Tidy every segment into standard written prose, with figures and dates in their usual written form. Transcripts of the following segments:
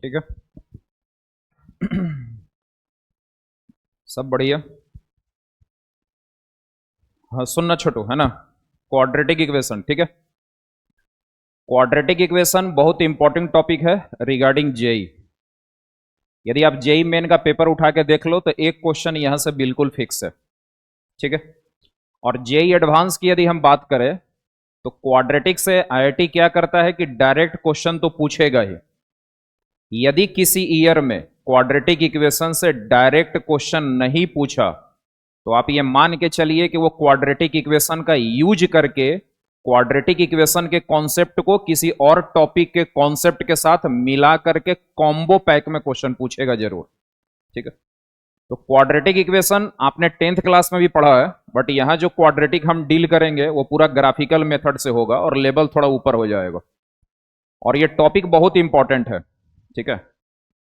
ठीक है। सब बढ़िया। हाँ, सुनना छोटू, है ना। क्वाड्रेटिक इक्वेशन, ठीक है। क्वाड्रेटिक इक्वेशन बहुत इंपॉर्टेंट टॉपिक है रिगार्डिंग जेई। यदि आप जेई मेन का पेपर उठा के देख लो तो एक क्वेश्चन यहां से बिल्कुल फिक्स है, ठीक है। और जेई एडवांस की यदि हम बात करें तो क्वाड्रेटिक से आईआईटी क्या करता है कि डायरेक्ट क्वेश्चन तो पूछेगा ही। यदि किसी ईयर में क्वाड्रेटिक इक्वेशन से डायरेक्ट क्वेश्चन नहीं पूछा तो आप ये मान के चलिए कि वो क्वाड्रेटिक इक्वेशन का यूज करके क्वाड्रेटिक इक्वेशन के कॉन्सेप्ट को किसी और टॉपिक के कॉन्सेप्ट के साथ मिला करके कॉम्बो पैक में क्वेश्चन पूछेगा जरूर, ठीक है। तो क्वाड्रेटिक इक्वेशन आपने 10th क्लास में भी पढ़ा है, बट यहां जो क्वाड्रेटिक हम डील करेंगे वो पूरा ग्राफिकल मेथड से होगा और लेवल थोड़ा ऊपर हो जाएगा। और ये टॉपिक बहुत इंपॉर्टेंट है, ठीक है।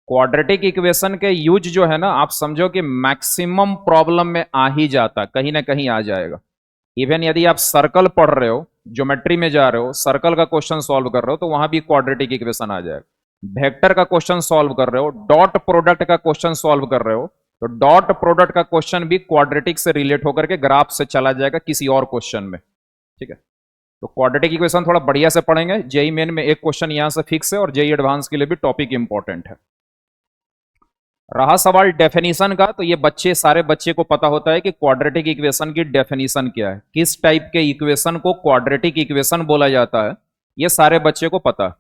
क्वाड्रेटिक इक्वेशन के यूज जो है ना, आप समझो कि मैक्सिमम प्रॉब्लम में आ ही जाता, कहीं ना कहीं आ जाएगा। इवन यदि आप सर्कल पढ़ रहे हो, ज्योमेट्री में जा रहे हो, सर्कल का क्वेश्चन सॉल्व कर रहे हो तो वहां भी क्वाड्रेटिक इक्वेशन आ जाएगा। वेक्टर का क्वेश्चन सॉल्व कर रहे हो, डॉट प्रोडक्ट का क्वेश्चन सॉल्व कर रहे हो तो डॉट प्रोडक्ट का क्वेश्चन भी क्वाड्रेटिक से रिलेट होकर के ग्राफ से चला जाएगा किसी और क्वेश्चन में, ठीक है। तो क्वाड्रेटिक इक्वेशन थोड़ा बढ़िया से पढ़ेंगे। जेई मेन में एक क्वेश्चन यहां से फिक्स है और जेई एडवांस के लिए भी टॉपिक इंपॉर्टेंट है। रहा सवाल डेफिनेशन का, तो ये बच्चे सारे बच्चे को पता होता है कि क्वाड्रेटिक इक्वेशन की डेफिनेशन क्या है, किस टाइप के इक्वेशन को क्वाड्रेटिक इक्वेशन बोला जाता है, ये सारे बच्चे को पता है।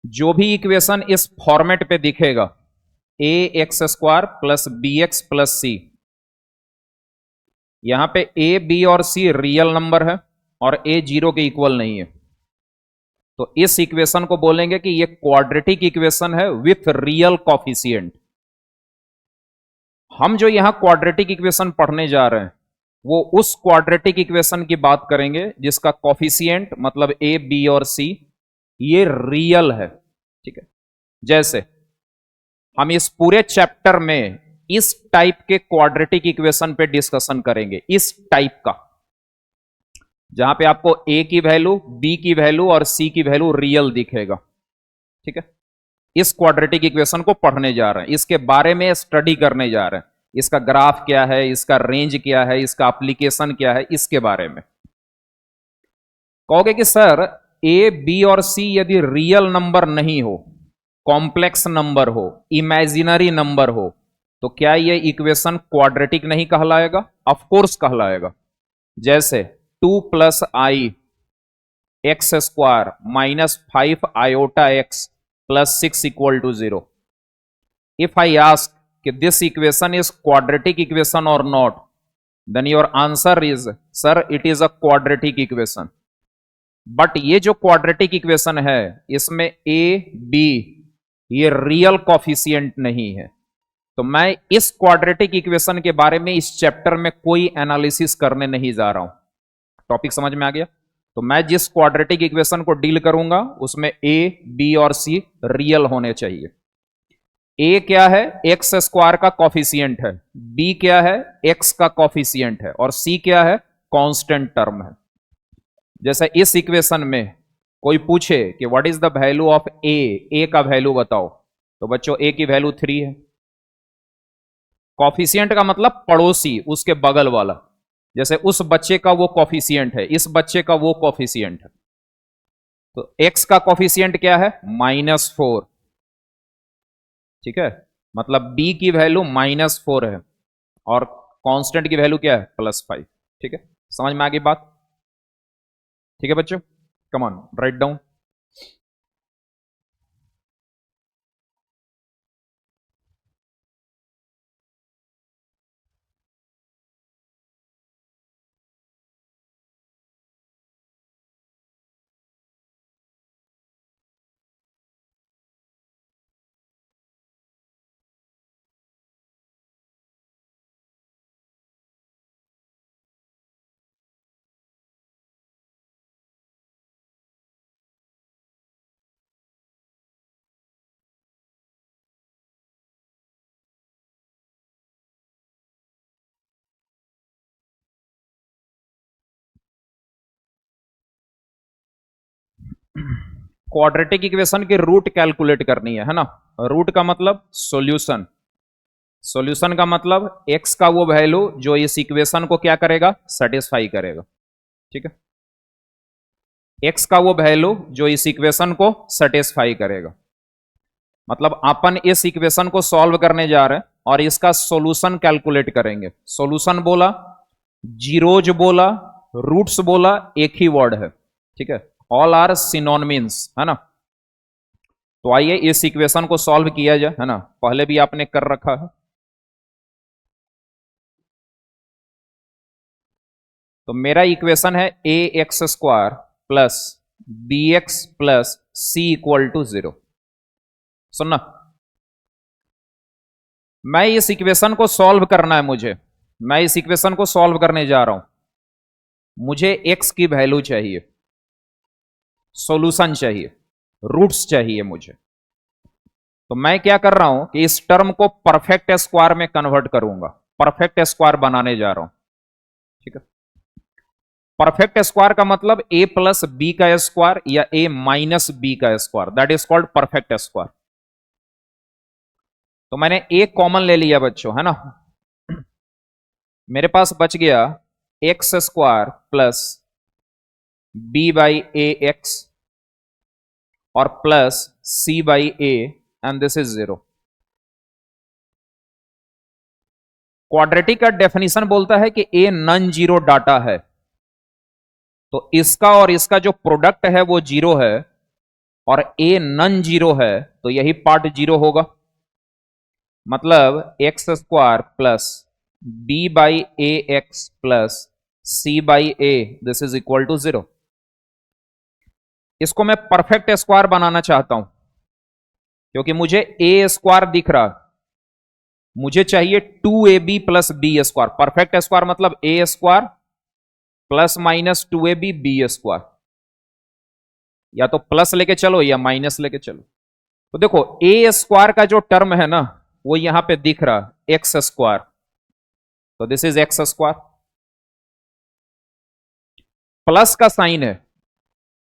जो भी इक्वेशन इस फॉर्मेट पे दिखेगा, a x square plus B x plus c, यहां पे ए बी और सी रियल नंबर है और ए जीरो के इक्वल नहीं है, तो इस इक्वेशन को बोलेंगे कि ये क्वाड्रेटिक इक्वेशन है विथ रियल कॉफिशिएंट। हम जो यहां क्वाड्रेटिक इक्वेशन पढ़ने जा रहे हैं वो उस क्वाड्रेटिक इक्वेशन की बात करेंगे जिसका कॉफिशिएंट मतलब ए बी और सी ये रियल है, ठीक है। जैसे हम इस पूरे चैप्टर में इस टाइप के क्वाड्रेटिक इक्वेशन पे डिस्कशन करेंगे, इस टाइप का, जहां पे आपको ए की वैल्यू, बी की वैल्यू और सी की वैल्यू रियल दिखेगा, ठीक है। इस क्वाड्रेटिक इक्वेशन को पढ़ने जा रहे हैं, इसके बारे में स्टडी करने जा रहे हैं। इसका ग्राफ क्या है, इसका रेंज क्या है, इसका एप्लीकेशन क्या है, इसके बारे में। कहोगे कि सर ए बी और सी यदि रियल नंबर नहीं हो, कॉम्प्लेक्स नंबर हो, इमेजिनरी नंबर हो, तो क्या यह इक्वेशन क्वाड्रेटिक नहीं कहलाएगा? ऑफ कोर्स कहलाएगा। जैसे 2 + i X square -5 i plus 6 equal to 0। If I ask that this equation is quadratic equation or not, then your answer is, sir, it is a quadratic equation. But ये जो quadratic equation है इसमें A B ये real coefficient नहीं है, तो मैं इस क्वाड्रेटिक इक्वेशन के बारे में इस चैप्टर में कोई एनालिसिस करने नहीं जा रहा हूं। टॉपिक समझ में आ गया? तो मैं जिस क्वाड्रेटिक इक्वेशन को डील करूंगा उसमें ए बी और सी रियल होने चाहिए। ए क्या है? एक्स स्क्वायर का कॉफिशिएंट है, बी क्या है? एक्स का कॉफिशिएंट है, और सी क्या है? कांस्टेंट टर्म है। जैसे इस इक्वेशन में कोई पूछे कि what is the value of a का वैल्यू बताओ, तो बच्चों ए की वैल्यू 3 है। कॉफिशिएंट का मतलब पड़ोसी, उसके बगल वाला। जैसे उस बच्चे का वो कॉफिशिएंट है, इस बच्चे का वो कॉफिशिएंट है। तो एक्स का कॉफिशिएंट क्या है? -4, ठीक है। मतलब बी की वैल्यू -4 है और कांस्टेंट की वैल्यू क्या है? +5, ठीक है। समझ में आ गई बात? ठीक है बच्चों, कम on write down. Quadratic equation की रूट कैलकुलेट करनी है ना। रूट का मतलब सॉल्यूशन, सॉल्यूशन का मतलब x का वो वैल्यू जो इस इक्वेशन को क्या करेगा, सेटिस्फाई करेगा। ठीक है, x का वो वैल्यू जो इस इक्वेशन को सेटिस्फाई करेगा। मतलब अपन इस इक्वेशन को सॉल्व करने जा रहे हैं और इसका सॉल्यूशन कैलकुलेट करेंगे। सॉल्यूशन बोला, जीरोज बोला, रूट्स बोला, एक ही वर्ड है। ठीक है, ऑल आर सिनोनिम्स, है ना। तो आइए इस इक्वेशन को सॉल्व किया जाए, है ना। पहले भी आपने कर रखा है। तो मेरा इक्वेशन है a x square plus B x plus C equal to 0। सुनना, मैं इस इक्वेशन को सॉल्व करना है मुझे। मैं इस इक्वेशन को सॉल्व करने जा रहा हूं। मुझे x की वैल्यू चाहिए, सॉल्यूशन चाहिए, रूट्स चाहिए मुझे। तो मैं क्या कर रहा हूं कि इस टर्म को परफेक्ट स्क्वायर में कन्वर्ट करूंगा। परफेक्ट स्क्वायर बनाने जा रहा हूं। ठीक है, परफेक्ट स्क्वायर का मतलब a प्लस बी का स्क्वायर या a माइनस बी का square, that is called perfect square. तो मैंने a कॉमन ले लिया बच्चों, है ना। मेरे पास बच गया x square plus B by A x और plus C by A and this is 0। Quadratic का डेफिनेशन बोलता है कि ए नॉन जीरो डाटा है। तो इसका और इसका जो प्रोडक्ट है वो जीरो है और ए नॉन जीरो है, तो यही पार्ट जीरो होगा। मतलब X square plus B by A X plus C by A, this is equal to 0। इसको मैं परफेक्ट स्क्वायर बनाना चाहता हूं क्योंकि मुझे ए स्क्वायर दिख रहा, मुझे चाहिए 2ab plus B square. Perfect square मतलब a square plus minus 2ab b square, या तो प्लस लेके चलो या माइनस लेके चलो। तो देखो ए स्क्वायर का जो टर्म है ना वो यहां पे दिख रहा, एक्स स्क्वायर, तो this is x square. Plus का साइन है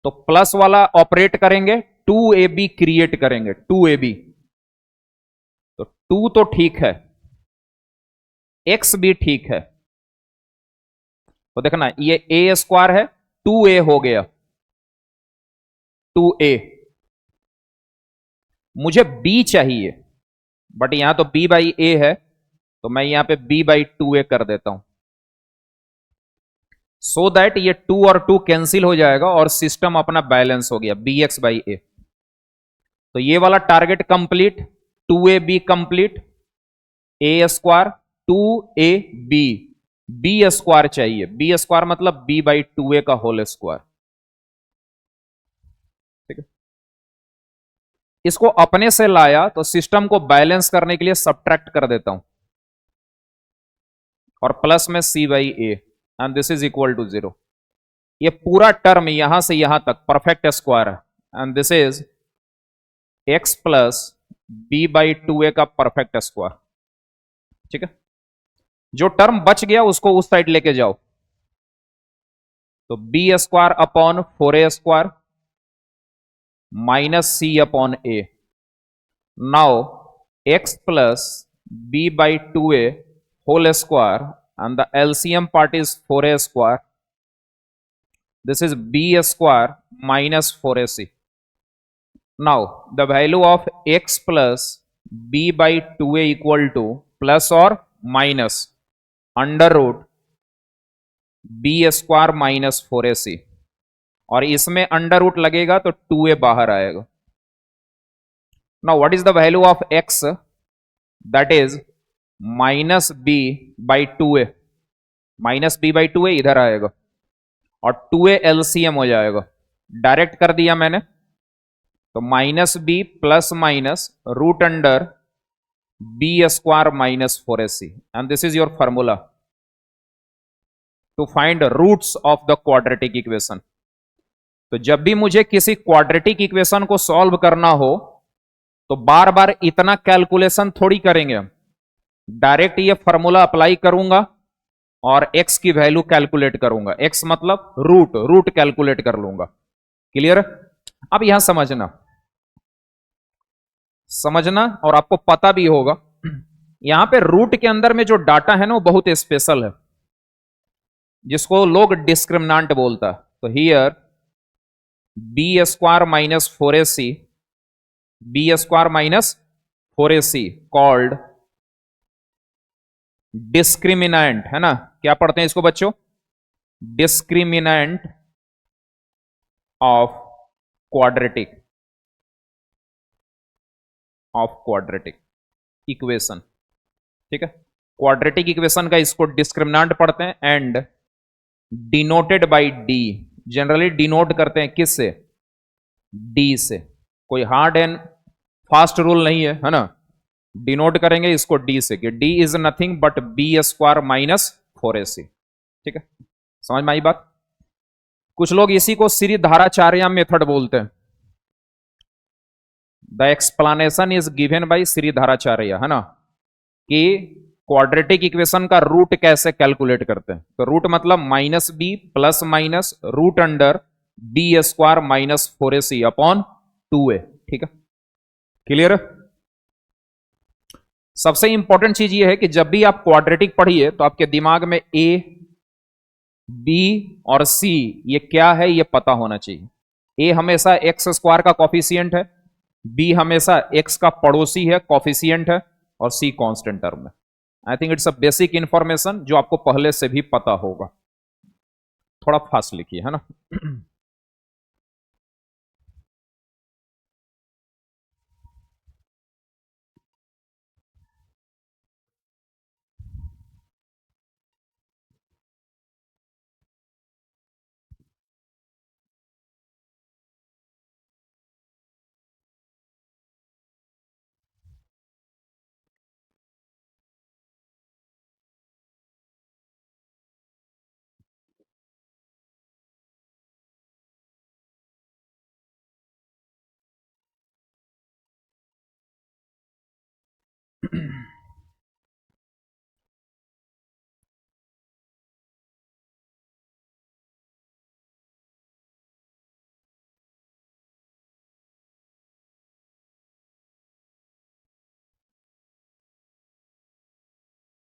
तो प्लस वाला ऑपरेट करेंगे, 2ab क्रिएट करेंगे, 2ab। तो 2 तो ठीक है, x भी ठीक है। तो देखना ये a स्क्वायर है, 2a हो गया, 2a। मुझे b चाहिए बट यहां तो b बाई ए है, तो मैं यहां पे b बाई 2a कर देता हूं सो दैट ये 2 और 2 कैंसिल हो जाएगा और सिस्टम अपना बैलेंस हो गया, bx बाई ए। तो ये वाला टारगेट कंप्लीट, 2ab कंप्लीट, ए स्क्वायर 2ab, बी स्क्वायर चाहिए। बी स्क्वायर मतलब b बाई 2a का होल स्क्वायर। ठीक है, इसको अपने से लाया तो सिस्टम को बैलेंस करने के लिए सब्ट्रैक्ट कर देता हूं और प्लस में c by A and this is equal to 0। ये पूरा टर्म यहां से यहां तक परफेक्ट स्क्वायर है and this is x plus B by 2a का परफेक्ट स्क्वायर। ठीक है, जो टर्म बच गया उसको उस साइड लेके जाओ, तो B square upon 4a square minus C upon A. Now x plus b by 2a whole square and the LCM part is 4a square. This is b square minus 4ac. Now the value of x plus b by 2a equal to plus or minus under root b square minus 4ac, और इसमें under root लगेगा तो 2a बाहर आएगा। Now what is the value of x? That is minus B by 2a, minus B by 2a इधर आएगा और 2a LCM हो जाएगा। डायरेक्ट कर दिया मैंने, तो minus B plus minus root under B square minus 4ac and this is your formula to find roots of the quadratic equation. तो जब भी मुझे किसी क्वाड्रेटिक इक्वेशन को सॉल्व करना हो तो बार बार इतना कैलकुलेशन थोड़ी करेंगे हम, डायरेक्ट ये फॉर्मूला अप्लाई करूंगा और x की वैल्यू कैलकुलेट करूंगा। x मतलब रूट, रूट कैलकुलेट कर लूंगा। क्लियर? अब यहां समझना, समझना और आपको पता भी होगा, यहां पे रूट के अंदर में जो डाटा है ना वो बहुत स्पेशल है, जिसको लोग डिस्क्रिमिनांट बोलता है। तो here B square minus 4ac, B square minus 4ac called discriminant, है ना। क्या पढ़ते हैं इसको बच्चों? Discriminant of quadratic, of quadratic equation, ठीक है। क्वाड्रेटिक इक्वेशन का इसको डिस्क्रिमिनेंट पढ़ते हैं and denoted by D, generally denote करते हैं किससे? डी से। कोई हार्ड एंड फास्ट रूल नहीं है ना। डिनोट करेंगे इसको डी से कि D is nothing but B square minus 4ac, ठीक है। समझ में आई बात? कुछ लोग इसी को श्री धाराचार्य मेथड बोलते हैं। The explanation is given by Shri Dharacharya, है ना, कि क्वाड्रेटिक इक्वेशन का रूट कैसे कैलकुलेट करते हैं। तो रूट मतलब minus B plus minus root under B square minus 4ac upon 2a, ठीक है। क्लियर? सबसे इंपॉर्टेंट चीज ये है कि जब भी आप क्वाड्रेटिक पढ़िए तो आपके दिमाग में ए, बी और सी ये क्या है ये पता होना चाहिए। ए हमेशा एक्स स्क्वायर का कॉफिशियंट है, बी हमेशा एक्स का पड़ोसी है, कॉफिशियंट है, और सी कांस्टेंट टर्म है। I think it's a basic information जो आपको पहले से भी पता होगा। थोड़ा फास्ट लिखिए, है ना।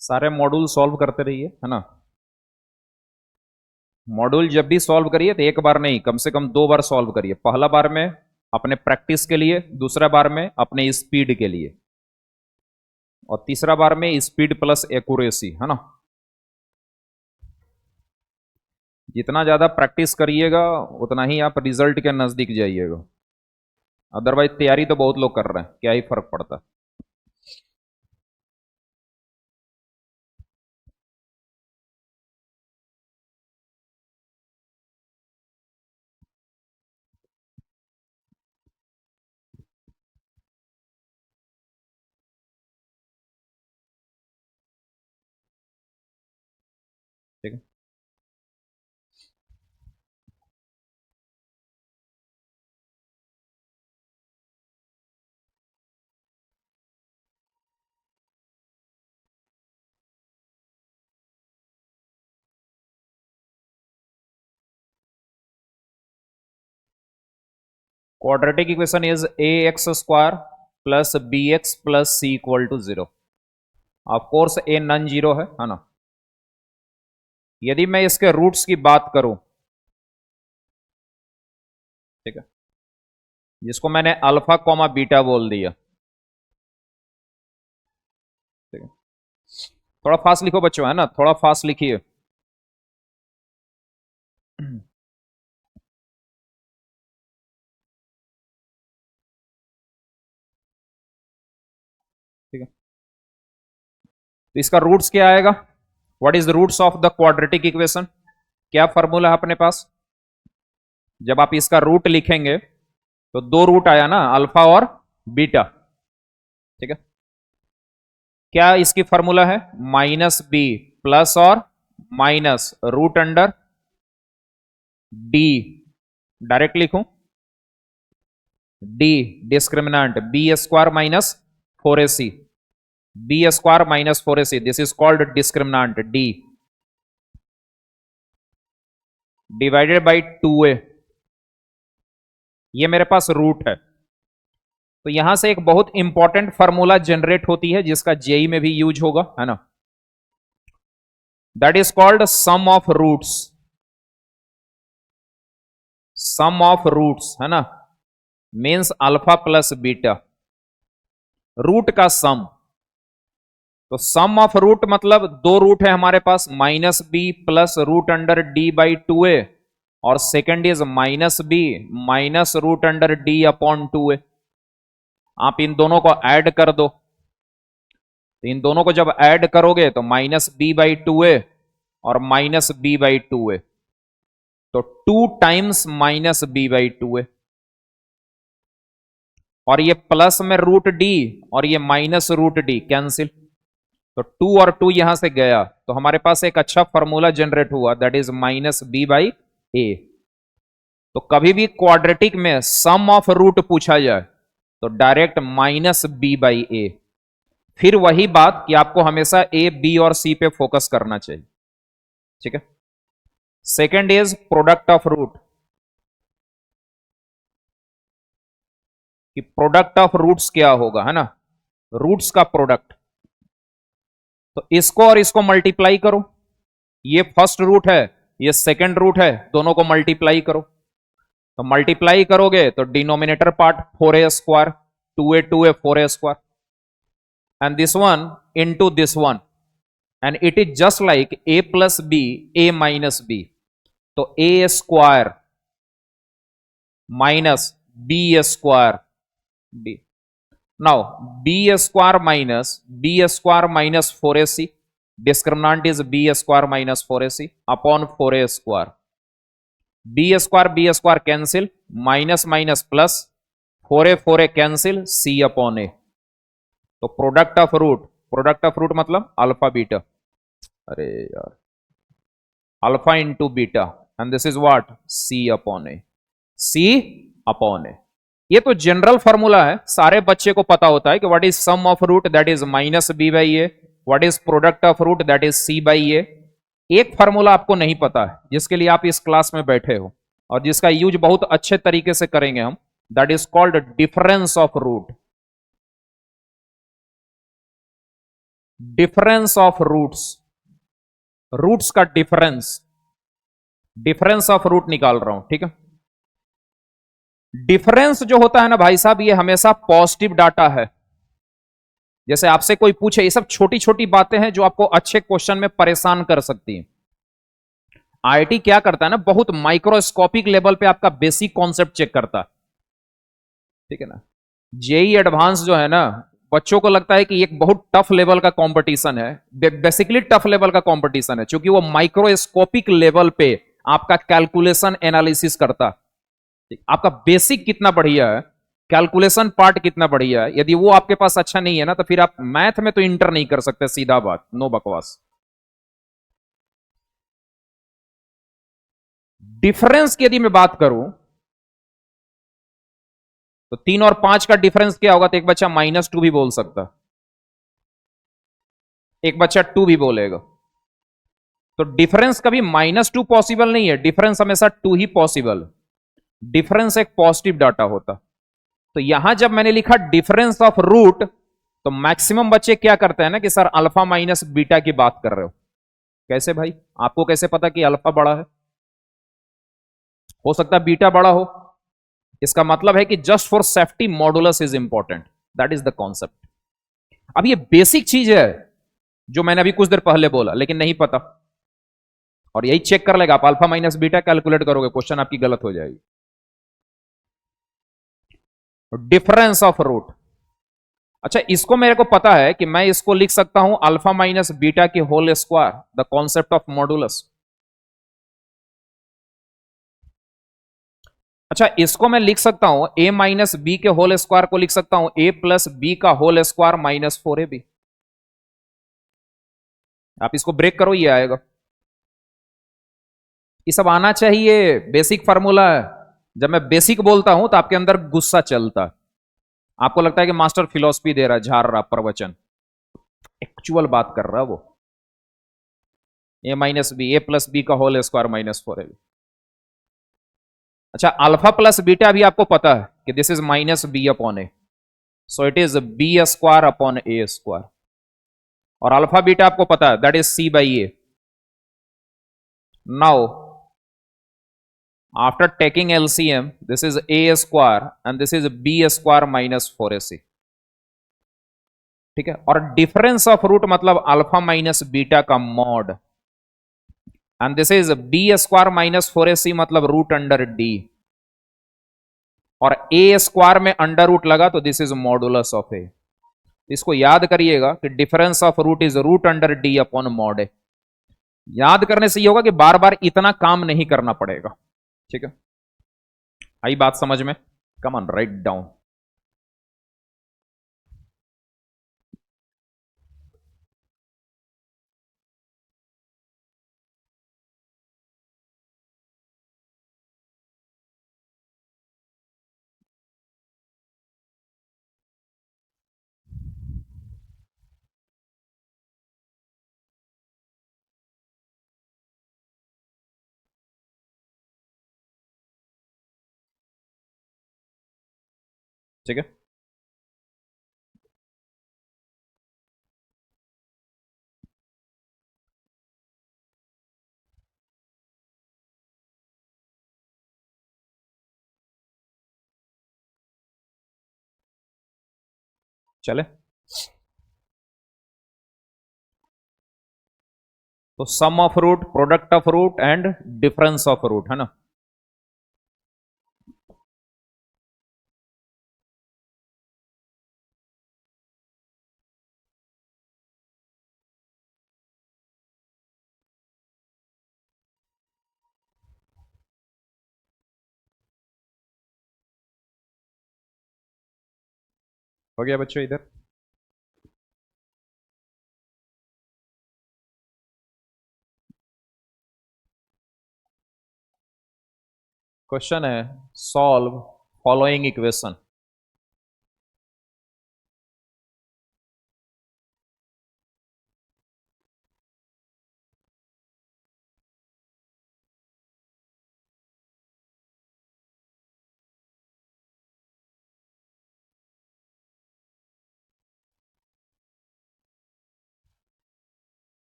सारे मॉड्यूल सॉल्व करते रहिए, है ना। मॉड्यूल जब भी सॉल्व करिए तो एक बार नहीं, कम से कम 2 बार सॉल्व करिए। पहला बार में अपने प्रैक्टिस के लिए, दूसरा बार में अपने स्पीड के लिए, और तीसरा बार में स्पीड प्लस एक्यूरेसी, है ना। जितना ज्यादा प्रैक्टिस करिएगा उतना ही आप रिजल्ट के नजदीक जाइएगा। अदरवाइज तैयारी तो बहुत लोग कर रहे हैं, क्या ही फर्क पड़ता है। ठीक है। Quadratic equation is A x square plus B x plus C equal to 0। Of course A non zero है ना। यदि मैं इसके रूट्स की बात करूं, ठीक है, जिसको मैंने अल्फा कॉमा बीटा बोल दिया, ठीक है। थोड़ा फास्ट लिखो बच्चों, है ना, थोड़ा फास्ट लिखिए। ठीक है। तो इसका रूट्स क्या आएगा? What is the roots of the quadratic equation? क्या फॉर्मूला है अपने पास? जब आप इसका रूट लिखेंगे तो 2 रूट आया ना, अल्फा और बीटा, ठीक है। क्या इसकी फॉर्मूला है? माइनस बी प्लस और minus root under D, direct लिखूं, D discriminant b square minus 4ac, B square minus 4ac, this is called discriminant D, divided by 2a, ये मेरे पास रूट है। तो यहां से एक बहुत इंपॉर्टेंट फॉर्मूला जनरेट होती है जिसका जेई में भी यूज होगा, है ना। That is called sum of roots. Sum of roots, है ना, means alpha plus beta, root का सम। तो सम ऑफ रूट मतलब दो रूट है हमारे पास, minus B plus root under D by 2a, और second is minus b minus root under D upon 2a। आप इन दोनों को ऐड कर दो, तो इन दोनों को जब ऐड करोगे तो माइनस बी बाई 2a और माइनस बी बाई 2a, तो 2 times minus B by 2a, और ये प्लस में रूट डी और ये माइनस रूट डी कैंसिल, तो 2 और 2 यहां से गया, तो हमारे पास एक अच्छा फॉर्मूला जनरेट हुआ, that is minus B by a. तो कभी भी क्वाड्रेटिक में सम ऑफ रूट पूछा जाए तो डायरेक्ट माइनस बी बाई ए। फिर वही बात कि आपको हमेशा ए, बी और सी पे फोकस करना चाहिए, ठीक है। Second is product of root, कि प्रोडक्ट ऑफ रूट्स क्या होगा, है ना, रूट्स का प्रोडक्ट। तो इसको और इसको मल्टीप्लाई करो, ये फर्स्ट रूट है, ये सेकेंड रूट है, दोनों को मल्टीप्लाई करो। तो मल्टीप्लाई करोगे तो denominator part 4a square, 2a 4a square, and this one into this one, and it is just like a plus b a minus b, तो a square minus b square b। Now b square minus 4ac, discriminant is b square minus 4ac upon 4a square, b square cancel, minus minus plus, 4a cancel, c upon a. तो product of root मतलब alpha beta, अरे यार, alpha into beta, and this is what, c upon a, c upon a. ये तो general formula है, सारे बच्चे को पता होता है कि what is sum of root, that is minus B by a, what is product of root, that is C by a. एक फॉर्मूला आपको नहीं पता है जिसके लिए आप इस क्लास में बैठे हो और जिसका यूज बहुत अच्छे तरीके से करेंगे हम, that is called difference of root. Difference of roots, roots का डिफरेंस ऑफ रूट निकाल रहा हूं, ठीक है। डिफरेंस जो होता है ना भाई साहब, ये हमेशा पॉजिटिव डाटा है। जैसे आपसे कोई पूछे, ये सब छोटी छोटी बातें हैं जो आपको अच्छे क्वेश्चन में परेशान कर सकती हैं। आईआईटी क्या करता है ना, बहुत माइक्रोस्कोपिक लेवल पे आपका बेसिक कॉन्सेप्ट चेक करता है, ठीक है ना। जेई एडवांस जो है ना, बच्चों को लगता है कि एक बहुत टफ लेवल का कंपटीशन है, बेसिकली टफ लेवल का कंपटीशन है, क्योंकि वो माइक्रोस्कोपिक लेवल पे आपका कैलकुलेशन एनालिसिस करता है। आपका बेसिक कितना बढ़िया है, कैलकुलेशन पार्ट कितना बढ़िया है, यदि वो आपके पास अच्छा नहीं है ना, तो फिर आप मैथ में तो इंटर नहीं कर सकते, सीधा बात, नो बकवास। डिफरेंस की यदि मैं बात करूं तो 3 और 5 का डिफरेंस क्या होगा, तो एक बच्चा -2 भी बोल सकता, एक बच्चा 2 भी बोलेगा। तो डिफरेंस कभी -2 पॉसिबल नहीं है, डिफरेंस हमेशा 2 ही पॉसिबल। डिफरेंस एक पॉजिटिव डाटा होता। तो यहां जब मैंने लिखा डिफरेंस ऑफ रूट, तो मैक्सिमम बच्चे क्या करते हैं ना कि सर अल्फा माइनस बीटा की बात कर रहे हो। कैसे भाई, आपको कैसे पता कि अल्फा बड़ा है? हो सकता है बीटा बड़ा हो। इसका मतलब है कि just for safety modulus is important, that is the concept. अब ये बेसिक चीज है जो मैंने अभी कुछ देर पहले बोला, लेकिन नहीं पता, और यही चेक कर लेगा आप, अल्फा माइनस बीटा कैलकुलेट करोगे, क्वेश्चन आपकी गलत हो जाएगी। डिफरेंस ऑफ रूट, अच्छा इसको मेरे को पता है कि मैं इसको लिख सकता हूं अल्फा माइनस बीटा की whole square, the concept of modulus. अच्छा इसको मैं लिख सकता हूं a माइनस बी के होल स्क्वायर को लिख सकता हूं a प्लस बी का होल स्क्वायर माइनस 4ab। आप इसको ब्रेक करो, ये आएगा। ये सब आना चाहिए, बेसिक फार्मूला है। जब मैं बेसिक बोलता हूं तो आपके अंदर गुस्सा चलता है, आपको लगता है कि मास्टर फिलॉसफी दे रहा, झाड़ रहा, प्रवचन। एक्चुअल बात कर रहा वो, a minus B, a plus B का होल स्क्वायर माइनस 4ab। अच्छा, अल्फा प्लस बीटा भी आपको पता है कि this is minus B upon A, so it is B square upon A square. और अल्फा बीटा आपको पता है that is C by A. Now after taking LCM this is A square and this is B square minus 4ac। ठीक है, और difference of root मतलब alpha minus beta का mod, and this is B square minus 4ac मतलब root under D, और A square में under root लगा तो this is modulus of a. इसको याद करिएगा कि difference of root is root under D upon mod a. याद करने से ये होगा कि बार बार इतना काम नहीं करना पड़ेगा। ठीक है, आई बात समझ में? Come on, write down. ठीक है, चले तो sum of root, product of root and difference of root, है ना। हो गया बच्चों इधर? क्वेश्चन है सॉल्व फॉलोइंग इक्वेशन।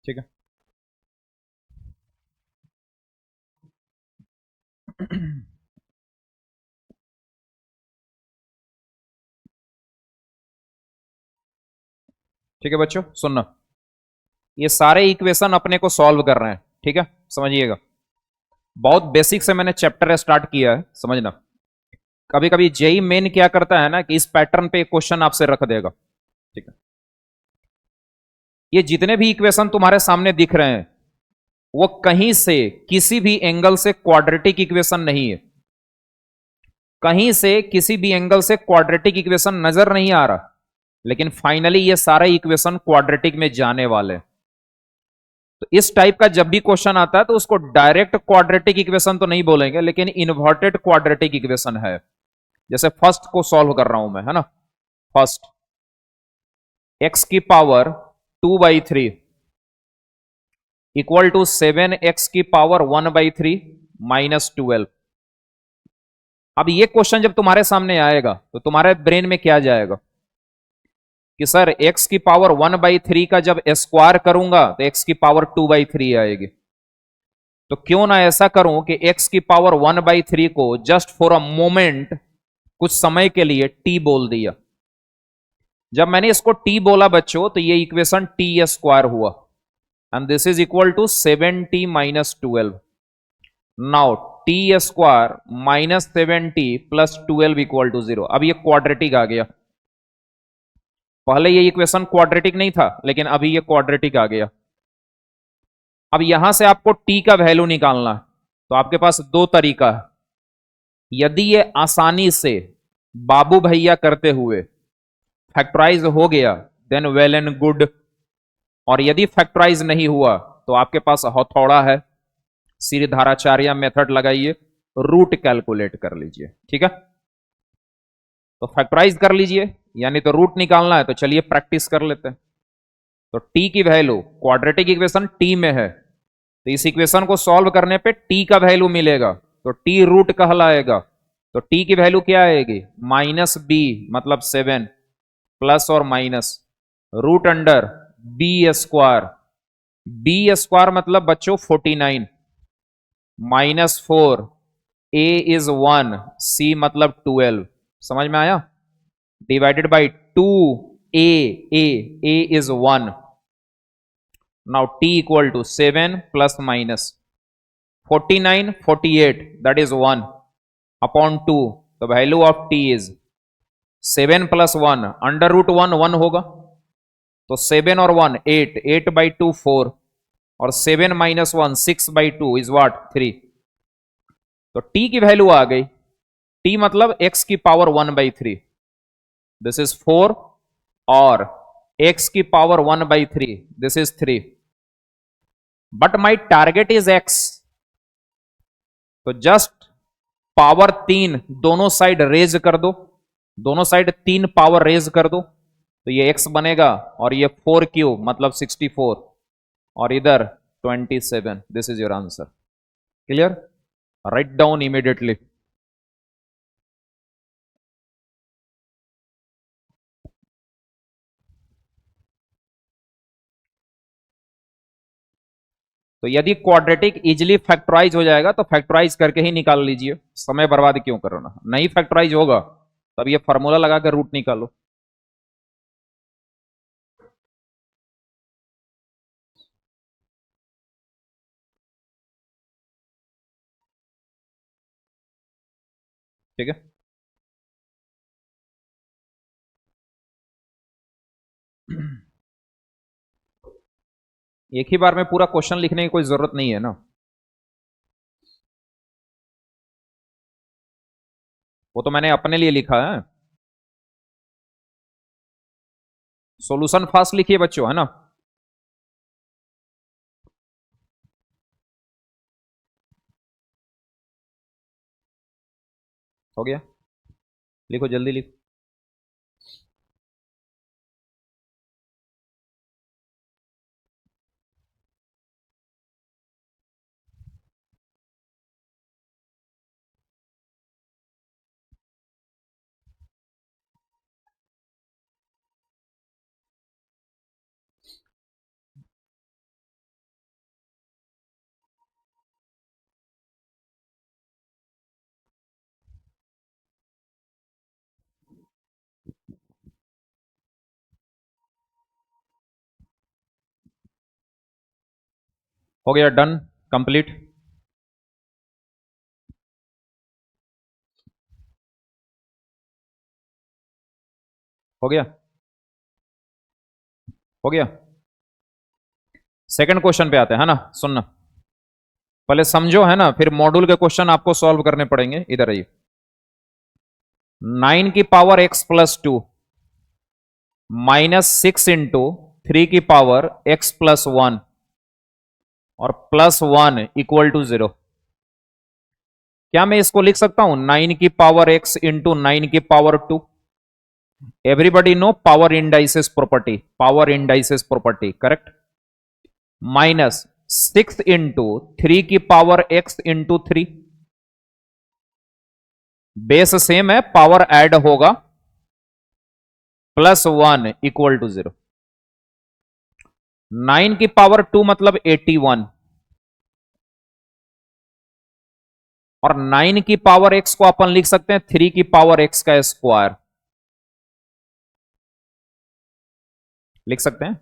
ठीक है, ठीक है बच्चों सुनना, ये सारे इक्वेशन अपने को सॉल्व कर रहे हैं। ठीक है, समझिएगा, बहुत बेसिक से मैंने चैप्टर स्टार्ट किया है, समझना। कभी कभी जेई मेन क्या करता है ना कि इस पैटर्न पे क्वेश्चन आपसे रख देगा। ठीक है, ये जितने भी इक्वेशन तुम्हारे सामने दिख रहे हैं वो कहीं से किसी भी एंगल से क्वाड्रेटिक इक्वेशन नहीं है। कहीं से किसी भी एंगल से क्वाड्रेटिक इक्वेशन नजर नहीं आ रहा, लेकिन फाइनली ये सारे इक्वेशन क्वाड्रेटिक में जाने वाले। तो इस टाइप का जब भी क्वेश्चन आता है तो उसको डायरेक्ट क्वाड्रेटिक इक्वेशन तो नहीं बोलेंगे, लेकिन इन्वर्टेड क्वाड्रेटिक इक्वेशन है। जैसे फर्स्ट को सॉल्व कर रहा हूं मैं, है ना। फर्स्ट, एक्स की पावर 2/3 इक्वल टू 7x की पावर 1/3 माइनस 12। अब ये क्वेश्चन जब तुम्हारे सामने आएगा तो तुम्हारे ब्रेन में क्या जाएगा कि सर x की पावर 1/3 का जब स्क्वायर करूंगा तो x की पावर 2/3 आएगी। तो क्यों ना ऐसा करूं कि x की पावर 1/3 को जस्ट फॉर अ मोमेंट, कुछ समय के लिए t बोल दिया। जब मैंने इसको t बोला बच्चों, तो ये इक्वेशन t स्क्वायर हुआ, and this is equal to 7t minus 12। Now t square minus 7t plus 12 equal to 0। अब ये क्वाड्रेटिक आ गया। पहले ये इक्वेशन क्वाड्रेटिक नहीं था, लेकिन अभी ये क्वाड्रेटिक आ गया। अब यहां से आपको t का वैल्यू निकालना है, तो आपके पास दो तरीका है। यदि ये आसानी से बाबू भैया करते हुए फैक्टराइज हो गया, देन वेल एंड गुड। और यदि फैक्टराइज नहीं हुआ तो आपके पास हथौड़ा है, श्रीधाराचार्य मेथड लगाइए, रूट कैलकुलेट कर लीजिए। ठीक है, तो फैक्टराइज कर लीजिए, यानी तो रूट निकालना है। तो चलिए प्रैक्टिस कर लेते हैं। तो t की वैल्यू, क्वाड्रेटिक इक्वेशन t में है, तो इस इक्वेशन को सॉल्व करने पे t का वैल्यू मिलेगा, तो t रूट कहलाएगा। तो t की वैल्यू क्या आएगी, माइनस b मतलब 7 प्लस और minus root under b square. b square मतलब बच्चों 49 माइनस 4, a इज 1, c मतलब 12। समझ में आया, divided by 2 a is 1। Now t equal to 7 plus minus 49 48 that is 1 upon 2। The value of t is 7 plus 1 under root 1 1 होगा, तो 7 और 1 8, 8/2 4, और 7 माइनस 1 6/2 इज व्हाट 3। तो t की वैल्यू आ गई। t मतलब x की पावर 1/3, दिस इज 4, और x की power 1/3 this is 3। But my target is x, तो जस्ट पावर 3 दोनों साइड रेज कर दो, दोनों साइड 3 पावर रेज कर दो, तो ये x बनेगा, और ये 4 क्यूब मतलब 64, और इधर 27। This is your answer. Clear, write down immediately. तो यदि क्वाड्रेटिक इजिली फैक्टराइज हो जाएगा तो फैक्टराइज करके ही निकाल लीजिए, समय बर्बाद क्यों करना। नहीं फैक्टराइज होगा तब ये फॉर्मूला लगाकर रूट निकालो। ठीक है, एक ही बार में पूरा क्वेश्चन लिखने की कोई जरूरत नहीं है ना। वो तो मैंने अपने लिए लिखा है। सॉल्यूशन फास्ट लिखिए बच्चों, है ना। हो गया, लिखो जल्दी लिखो। हो गया, डन, कंप्लीट। हो गया, हो गया। सेकंड क्वेश्चन पे आते हैं, है ना। सुनना, पहले समझो, है ना, फिर मॉड्यूल के क्वेश्चन आपको सॉल्व करने पड़ेंगे। इधर आइए। 9 की पावर x प्लस 2 -6 इंटू 3 की पावर x प्लस 1 और प्लस 1 इक्वल टू 0। क्या मैं इसको लिख सकता हूं 9 की पावर x इंटू 9 की power 2? Everybody know power indices property, power indices property, correct. -6 into 3 की power x into 3, base same है, पावर ऐड होगा, प्लस 1 इक्वल टू 0। 9 की पावर 2 मतलब 81, और 9 की पावर x को अपन लिख सकते हैं 3 की पावर x का स्क्वायर, लिख सकते हैं।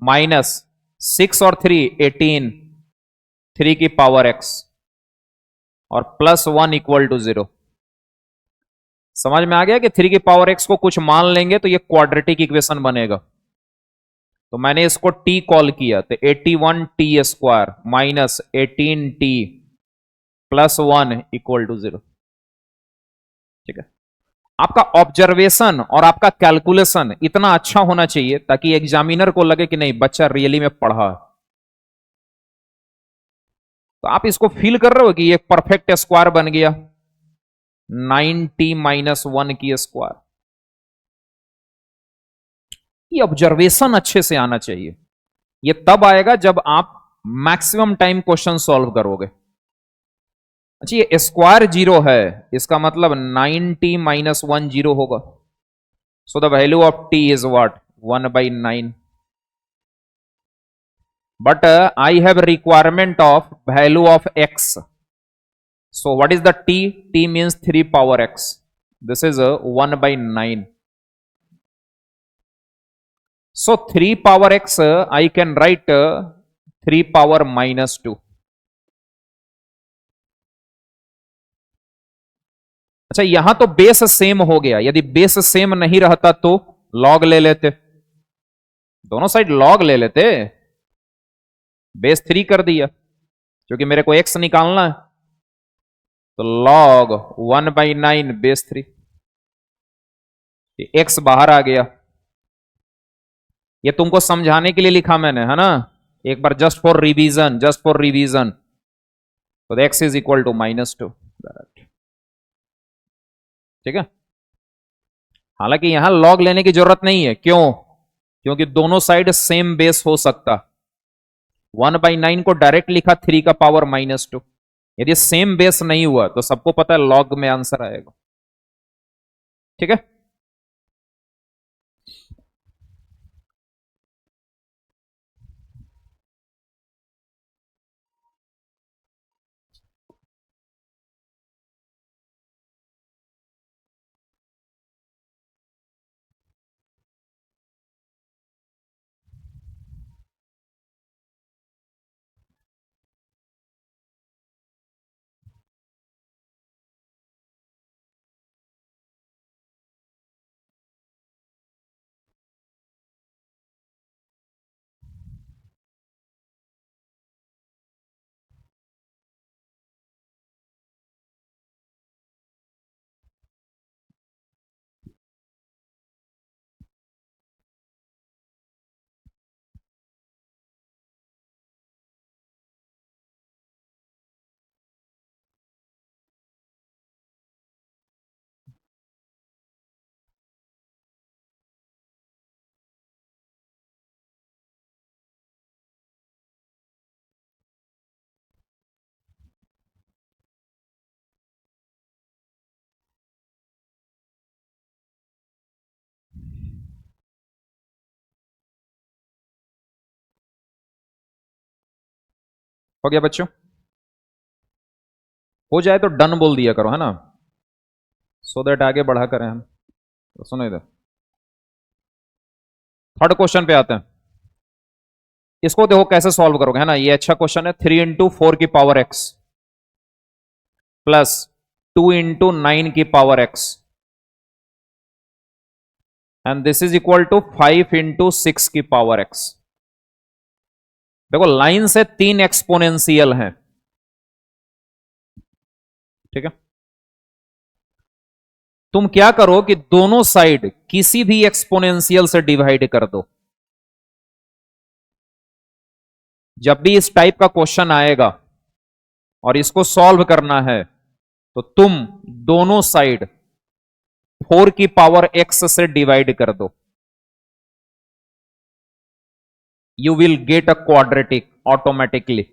-6 और 3 18, 3 की पावर x और प्लस 1 इक्वल टू 0। समझ में आ गया कि 3 की पावर x को कुछ मान लेंगे तो ये क्वाड्रेटिक इक्वेशन बनेगा। तो मैंने इसको t कॉल किया, तो 81t square minus 18t plus 1 equal to 0। ठीक है, आपका ऑब्जर्वेशन और आपका कैलकुलेशन इतना अच्छा होना चाहिए ताकि एग्जामिनर को लगे कि नहीं बच्चा रियली में पढ़ा है। तो आप इसको फील कर रहे हो कि ये परफेक्ट स्क्वायर बन गया, 9t माइनस 1 की स्क्वायर। ये ऑब्जर्वेशन अच्छे से आना चाहिए। ये तब आएगा जब आप मैक्सिमम टाइम क्वेश्चन सॉल्व करोगे। अच्छा, ये स्क्वायर 0 है, इसका मतलब 9t माइनस 1 0 होगा। सो the value of t is what 1/9। But I have requirement of value of x. So what is the t? T means 3 power x. This is 1/9. So 3 power x I can write 3 power minus 2. अच्छा, यहां तो base same हो गया, यदि base same नहीं रहता तो log ले लेते, दोनों साइड लॉग ले लेते, बेस 3 कर दिया क्योंकि मेरे को x निकालना है, तो लॉग 1/9 बेस 3, x बाहर आ गया। ये तुमको समझाने के लिए लिखा मैंने, है ना, एक बार just for revision, just for revision. तो x इज इक्वल टू -2। ठीक है, हालांकि यहां लॉग लेने की जरूरत नहीं है, क्यों? क्योंकि दोनों साइड सेम बेस हो सकता। 1/9 को डायरेक्ट लिखा 3 का पावर -2। यदि सेम बेस नहीं हुआ तो सबको पता है लॉग में आंसर आएगा। ठीक है, हो गया बच्चों? हो जाए तो डन बोल दिया करो, है ना, सो दैट आगे बढ़ा करें हम। तो सुनो इधर, थर्ड क्वेश्चन पे आते हैं। इसको देखो कैसे सॉल्व करोगे, है ना, ये अच्छा क्वेश्चन है। 3 इंटू 4 की पावर x प्लस 2 इंटू 9 की power x and this is equal to 5 into 6 की पावर x। देखो लाइन से 3 एक्सपोनेंशियल हैं, ठीक है, तुम क्या करो कि दोनों साइड किसी भी एक्सपोनेंशियल से डिवाइड कर दो। जब भी इस टाइप का क्वेश्चन आएगा और इसको सॉल्व करना है तो तुम दोनों साइड 4 की पावर x से डिवाइड कर दो। You will get a quadratic automatically.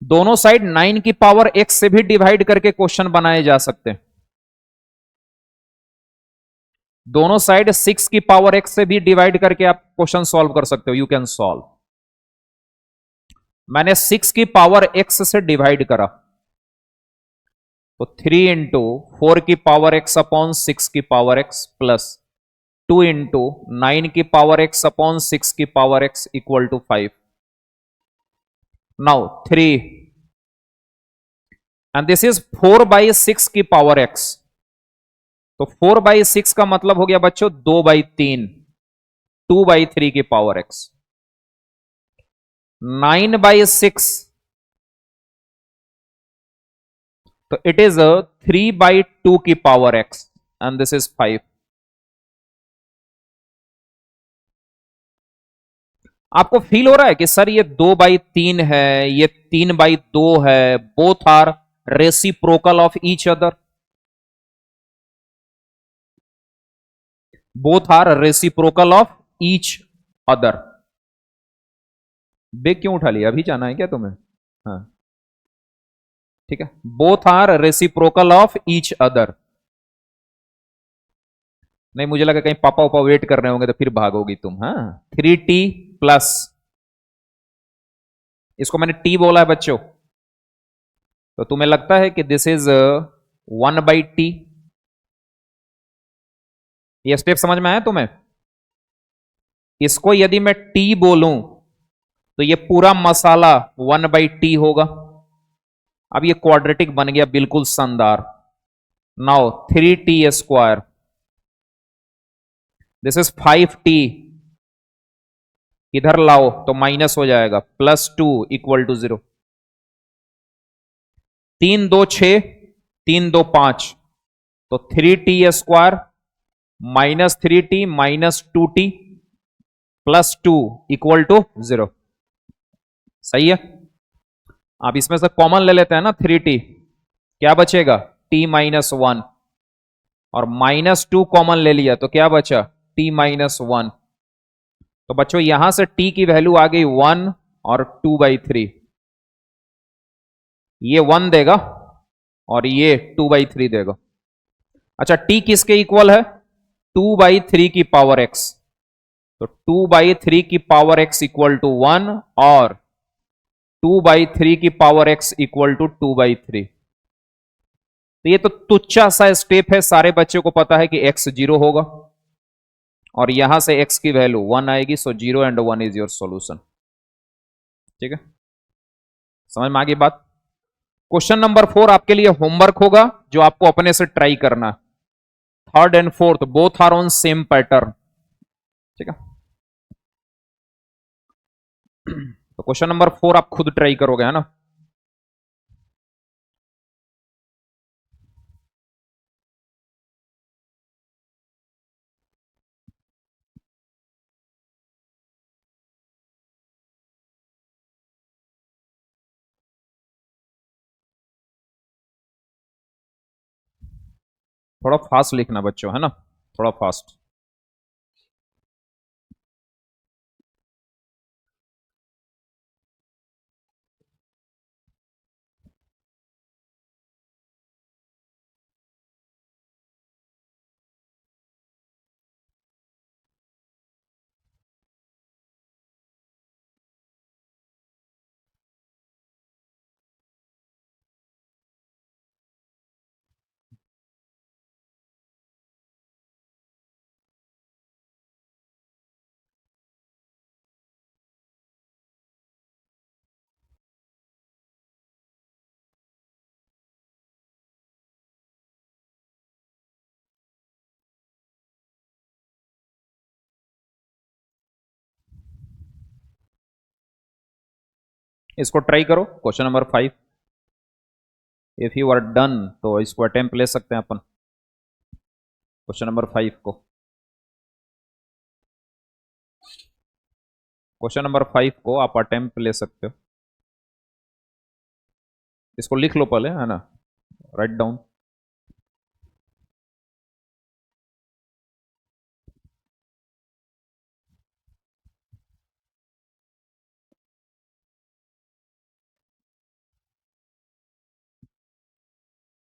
दोनों साइड 9 की पावर x से भी डिवाइड करके क्वेश्चन बनाए जा सकते हैं। दोनों साइड 6 की पावर x से भी डिवाइड करके आप क्वेश्चन सॉल्व कर सकते हो। You can solve. मैंने 6 की पावर x से डिवाइड करा तो 3 इंटू 4 की पावर x अपॉन 6 की पावर x प्लस 2 इंटू 9 की पावर x अपॉन 6 की power x equal to 5। Now 3 and this is 4 by 6 की पावर x। तो 4 बाई 6 का मतलब हो गया बच्चों 2/3, 2/3 की पावर x। 9/6 तो इट इज 3/2 की power x and this is 5। आपको फील हो रहा है कि सर ये 2/3 है, ये 3/2 है, both are reciprocal of each other, both are reciprocal of each other. Bag क्यों उठा लिया? अभी जाना है क्या तुम्हें? हाँ ठीक है। Both are reciprocal of each other. नहीं मुझे लगा कहीं पापा उपा वेट कर रहे होंगे तो फिर भागोगी तुम। हाँ 3t प्लस, इसको मैंने t बोला है बच्चों, तो तुम्हें लगता है कि दिस इज 1/t। ये स्टेप समझ में आया तुम्हें? इसको यदि मैं t बोलूं तो ये पूरा मसाला 1/t होगा। अब ये क्वाड्रेटिक बन गया बिल्कुल शानदार। Now 3t², this is 5t, इधर लाओ तो माइनस हो जाएगा, +2 इक्वल टू 0। 3 2 6, 3 2 5, तो 3t² -3t -2t +2 equal to 0। सही है। आप इसमें से कॉमन ले लेते हैं ना 3t, क्या बचेगा? t-1, और -2 कॉमन ले लिया तो क्या बचा? t-1। तो बच्चों यहां से t की वैल्यू आ गई 1 और 2/3। ये 1 देगा और ये 2/3 देगा। अच्छा t किसके इक्वल है? 2/3 की पावर x। तो 2/3 की पावर x इक्वल टू 1 और 2/3 की पावर x इक्वल टू 2/3। तो ये तो तुच्छा सा स्टेप है, सारे बच्चों को पता है कि x 0 होगा और यहां से x की वैल्यू 1 आएगी। सो 0 एंड 1 इज योर सॉल्यूशन। ठीक है, समझ में आ गई बात? क्वेश्चन नंबर 4 आपके लिए होमवर्क होगा जो आपको अपने से ट्राई करना। Third and fourth both are on same pattern. ठीक है, तो क्वेश्चन नंबर 4 आप खुद ट्राई करोगे है ना? थोड़ा फास्ट लिखना बच्चों, है ना? थोड़ा फास्ट। इसको ट्राई करो question number 5। If you are done तो इसको अटेम्प्ट ले सकते हैं अपन, क्वेश्चन नंबर 5 को। क्वेश्चन नंबर 5 को आप अटेम्प्ट ले सकते हो। इसको लिख लो पहले, है ना, राइट डाउन।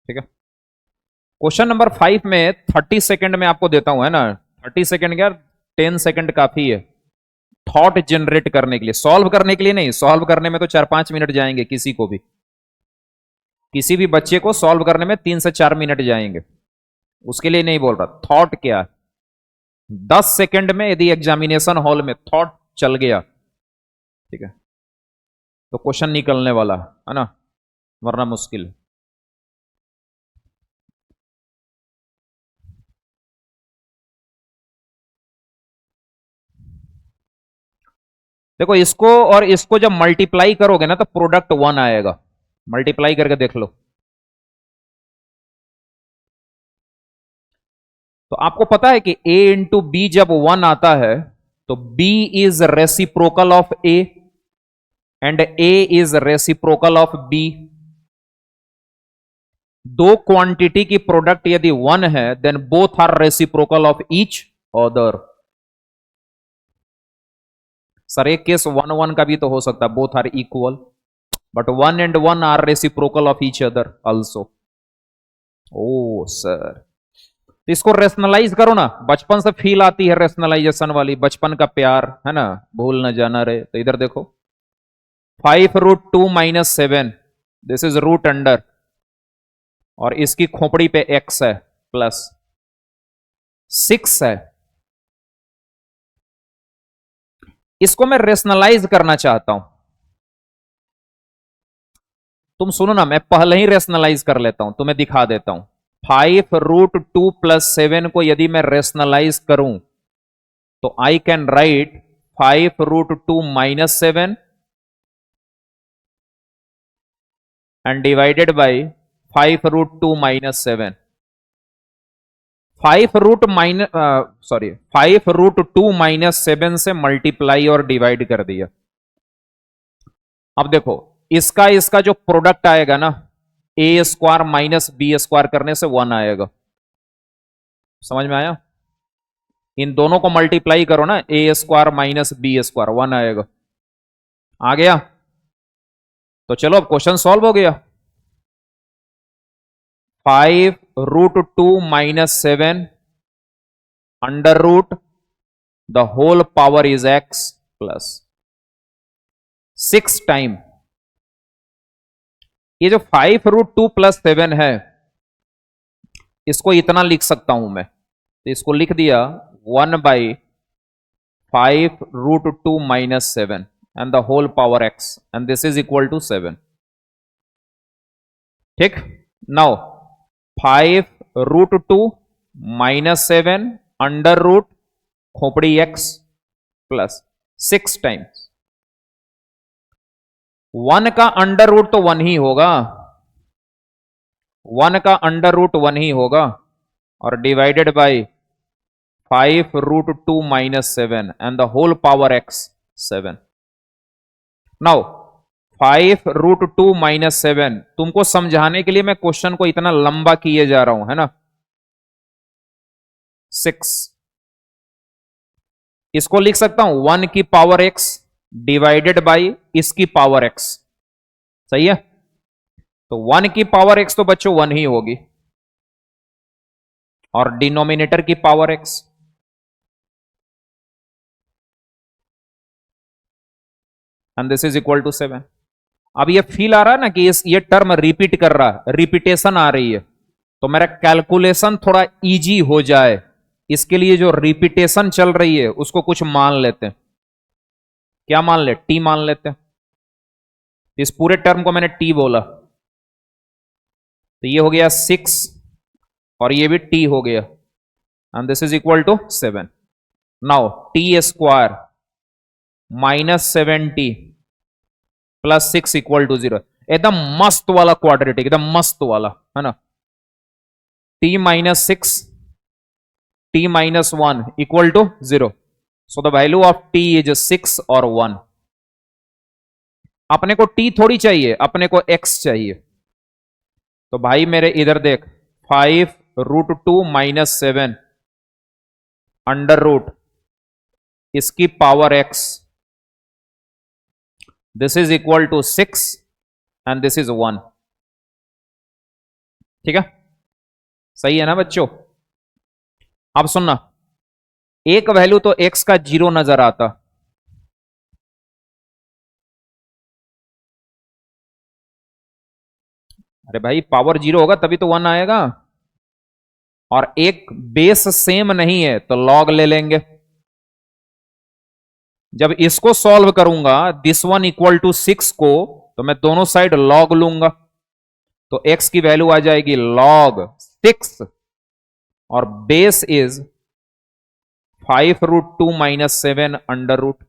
ठीक है, क्वेश्चन नंबर 5 में 30 सेकंड में आपको देता हूं, है ना, 30 सेकंड क्या, 10 सेकंड काफी है थॉट जनरेट करने के लिए, सॉल्व करने के लिए नहीं। सॉल्व करने में तो 4-5 मिनट जाएंगे, किसी को भी, किसी भी बच्चे को सॉल्व करने में 3 से 4 मिनट जाएंगे, उसके लिए नहीं बोल रहा। थॉट क्या है, 10 सेकंड में यदि एग्जामिनेशन हॉल में थॉट चल गया, ठीक है, तो क्वेश्चन निकलने वाला है ना, वरना मुश्किल। देखो इसको और इसको जब मल्टीप्लाई करोगे ना तो प्रोडक्ट 1 आएगा। मल्टीप्लाई करके देख लो। तो आपको पता है कि a इंटू बी जब 1 आता है तो b is reciprocal of a and a is reciprocal of b। दो क्वांटिटी की प्रोडक्ट यदि 1 है then both are reciprocal of each other. Sir एक केस 1-1 का भी तो हो सकता है, both are equal, but 1 and 1 are reciprocal of each other also. ओ सर, तो इसको रेशनलाइज करो ना, बचपन से फील आती है रेशनलाइजेशन वाली, बचपन का प्यार, है ना, भूल न जाना रहे। तो इधर देखो 5√2 - 7, दिस इज रूट अंडर, और इसकी खोपड़ी पे x है प्लस 6 है। इसको मैं रेशनलाइज करना चाहता हूं, तुम सुनो ना, मैं पहले ही रेशनलाइज कर लेता हूं, तुम्हें दिखा देता हूं। 5√2 + 7 को यदि मैं रेशनलाइज करूं तो आई can right 5√2 - 7 and divided by 5√2 - 7। 5√2 - 7 से मल्टीप्लाई और डिवाइड कर दिया। अब देखो इसका इसका जो प्रोडक्ट आएगा ना, a² - b² करने से 1 आएगा। समझ में आया? इन दोनों को मल्टीप्लाई करो ना, a² - b², 1 आएगा। आ गया? तो चलो अब क्वेश्चन सॉल्व हो गया। 5√2 - 7 under root the whole power is x plus 6 time. ये जो 5√2 + 7 है, इसको इतना लिख सकता हूं मैं, तो इसको लिख दिया 1/5√2 - 7 and the whole power x, and this is equal to 7। ठीक, नाउ 5√2 - 7 अंडर रूट खोपड़ी x प्लस 6 टाइम्स 1 का अंडर रूट तो 1 ही होगा, 1 का अंडर रूट 1 ही होगा, और divided by 5√2 - 7 and the whole power x 7। Now 5√2 - 7, तुमको समझाने के लिए मैं क्वेश्चन को इतना लंबा किए जा रहा हूं, है ना। 6, इसको लिख सकता हूं 1 की पावर x डिवाइडेड बाई इसकी पावर x। सही है? तो 1 की पावर x तो बच्चों 1 ही होगी, और डिनोमिनेटर की power x, and this is equal to 7। अब ये फील आ रहा है ना कि ये टर्म रिपीट कर रहा है, रिपीटेशन आ रही है, तो मेरा कैलकुलेशन थोड़ा इजी हो जाए, इसके लिए जो रिपीटेशन चल रही है उसको कुछ मान लेते हैं। क्या मान ले? टी मान लेते हैं। इस पूरे टर्म को मैंने टी बोला, तो ये हो गया 6 और ये भी टी हो गया, and this is equal to 7। Now t² - 7t plus 6 equal to 0। एकदम मस्त वाला क्वाड्रेटिक, एकदम मस्त वाला, है ना। t-6 t-1 equal to 0। So the value of t is 6 और 1। अपने को t थोड़ी चाहिए, अपने को x चाहिए। तो भाई मेरे इधर देख, 5√2 - 7 अंडर रूट इसकी power x, this is equal to 6 and this is 1। ठीक है, सही है ना बच्चों। अब सुनना, एक वैल्यू तो x का 0 नजर आता, अरे भाई पावर 0 होगा तभी तो 1 आएगा। और एक बेस सेम नहीं है तो लॉग ले लेंगे। जब इसको सॉल्व करूंगा दिस वन इक्वल टू 6 को, तो मैं दोनों साइड लॉग लूंगा, तो x की वैल्यू आ जाएगी लॉग 6 और base is 5√2 - 7 under root.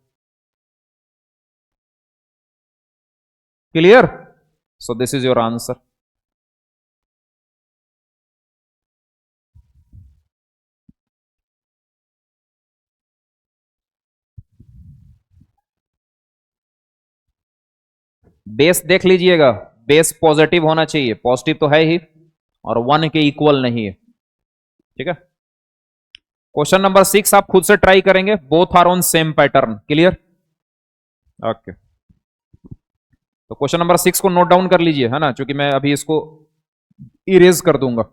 Clear? So this is your answer. Base देख लीजिएगा, बेस पॉजिटिव होना चाहिए, पॉजिटिव तो है ही, और 1 के इक्वल नहीं है। ठीक है, क्वेश्चन नंबर 6 आप खुद से ट्राई करेंगे, both are on same pattern. Clear? Okay, तो क्वेश्चन नंबर 6 को नोट डाउन कर लीजिए, है ना, क्योंकि मैं अभी इसको इरेज कर दूंगा।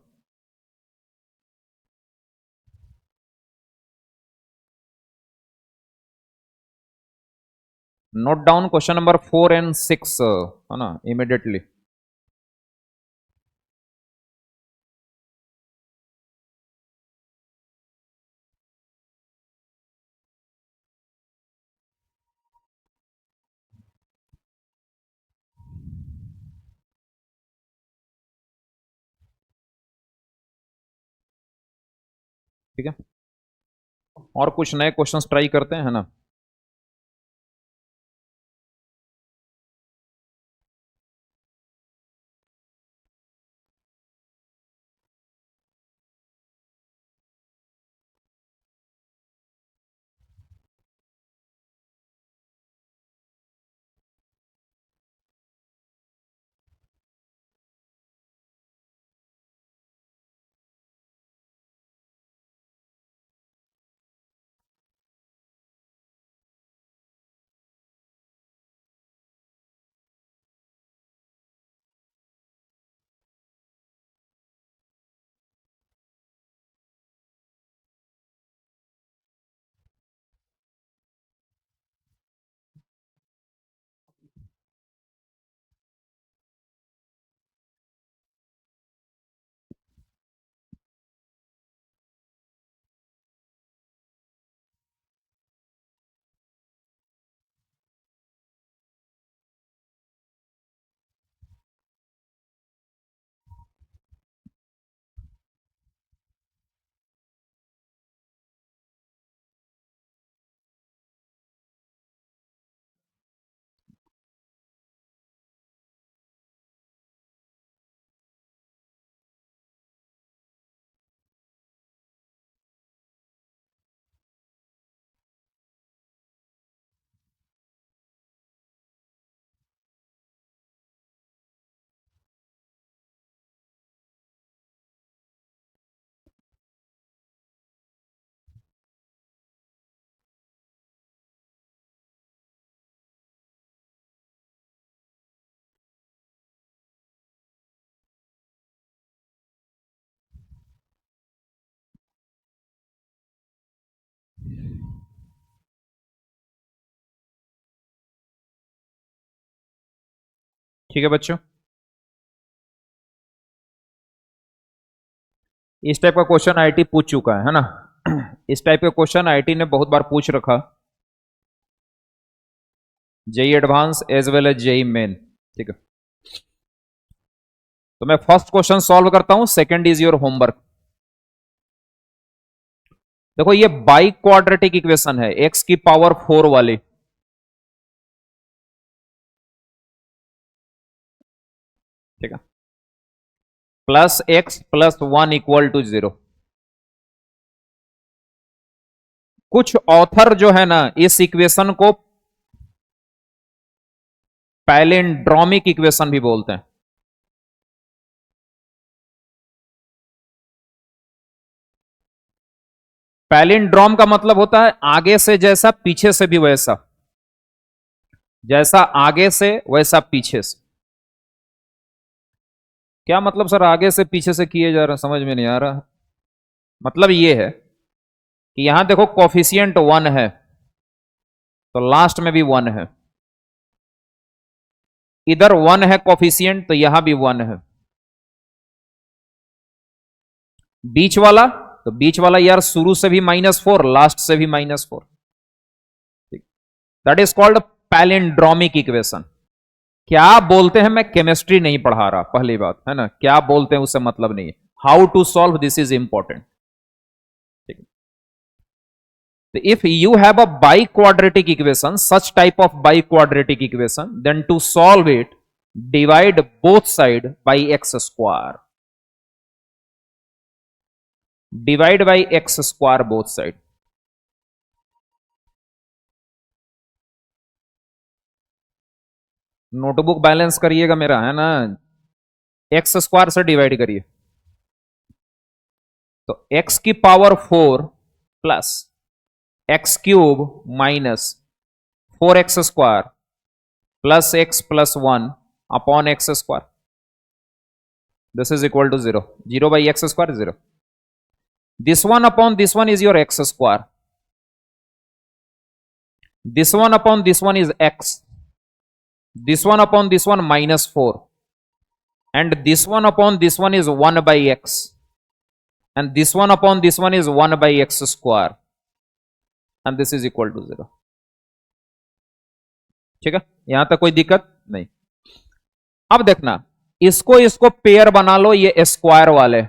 Note down question number 4 and 6, है ना, इमीडिएटली। ठीक है, और कुछ नए क्वेश्चंस ट्राई करते हैं, है ना। ठीक है बच्चों, इस टाइप का क्वेश्चन आईटी पूछ चुका है ना। इस टाइप का क्वेश्चन आईटी ने बहुत बार पूछ रखा, JEE advance as well as JEE main. ठीक है, तो मैं फर्स्ट क्वेश्चन सॉल्व करता हूं, सेकंड इज योर होमवर्क। देखो ये बाई क्वाड्रेटिक इक्वेशन है, x की पावर 4 वाली। ठीक है, plus x plus 1 equal to 0। कुछ ऑथर जो है ना इस इक्वेशन को पैलिंड्रोमिक इक्वेशन भी बोलते हैं। पैलिंड्रोम का मतलब होता है आगे से जैसा पीछे से भी वैसा, जैसा आगे से वैसा पीछे से। क्या मतलब सर आगे से पीछे से किए जा रहा, समझ में नहीं आ रहा। मतलब ये है कि यहां देखो कोफिशिएंट 1 है तो लास्ट में भी 1 है, इधर 1 है कोफिशिएंट तो यहां भी 1 है। बीच वाला तो बीच वाला यार शुरू से भी -4 लास्ट से भी -4, that is called palindromic equation. क्या बोलते हैं, मैं केमिस्ट्री नहीं पढ़ा रहा, पहली बात है ना, क्या बोलते हैं उससे मतलब नहीं है, how to solve this is important. If you have a biquadratic equation, such type of biquadratic equation, then to solve it, divide both side by x square. Divide by x square both side. Notebook balance करिएगा मेरा, है ना, x square से divide करिए तो x की power 4 plus X cube minus 4x square plus x plus 1 upon X square, this is equal to 0। 0 by X square 0। This one upon this one is your X square, this one upon this one is x, this one upon this one -4, and this one upon this one is 1 by x, and this one upon this one is 1 by x square, and this is equal to 0। ठीक है, यहां तक कोई दिक्कत नहीं। अब देखना, इसको इसको पेयर बना लो, ये स्क्वायर वाले,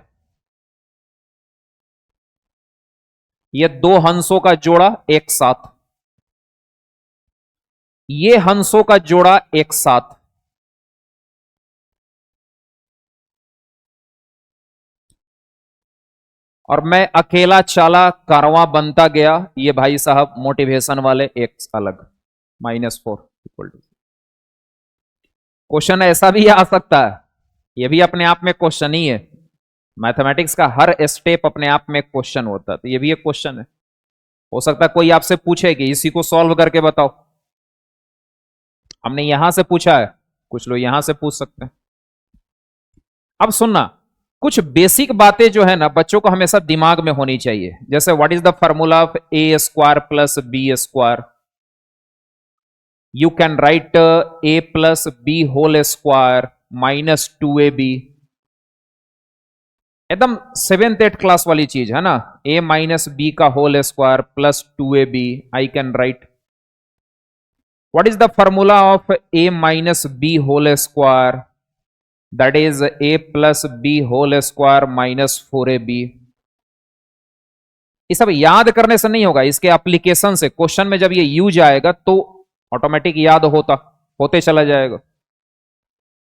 ये दो हंसों का जोड़ा एक साथ, ये हंसों का जोड़ा एक साथ, और मैं अकेला चाला कारवां बनता गया, ये भाई साहब मोटिवेशन वाले एक अलग, -4 इक्वल टू। क्वेश्चन ऐसा भी आ सकता है, ये भी अपने आप में क्वेश्चन ही है, मैथमेटिक्स का हर स्टेप अपने आप में क्वेश्चन होता है, तो ये भी एक क्वेश्चन है। हो सकता है कोई आपसे पूछे कि इसी को सॉल्व करके बताओ, हमने यहां से पूछा है, कुछ लोग यहां से पूछ सकते हैं। अब सुनना, कुछ बेसिक बातें जो है ना बच्चों को हमेशा दिमाग में होनी चाहिए, जैसे what is the formula of A square plus B square, you can write A plus B whole square -2ab, एकदम 7th 8th क्लास वाली चीज है ना, a माइनस बी का whole square plus 2ab, I can write what is the formula of a minus b whole square, that is a plus b whole square minus 4ab। ये सब याद करने से नहीं होगा, इसके एप्लीकेशन से क्वेश्चन में जब ये यूज आएगा तो ऑटोमेटिक याद होते चला जाएगा।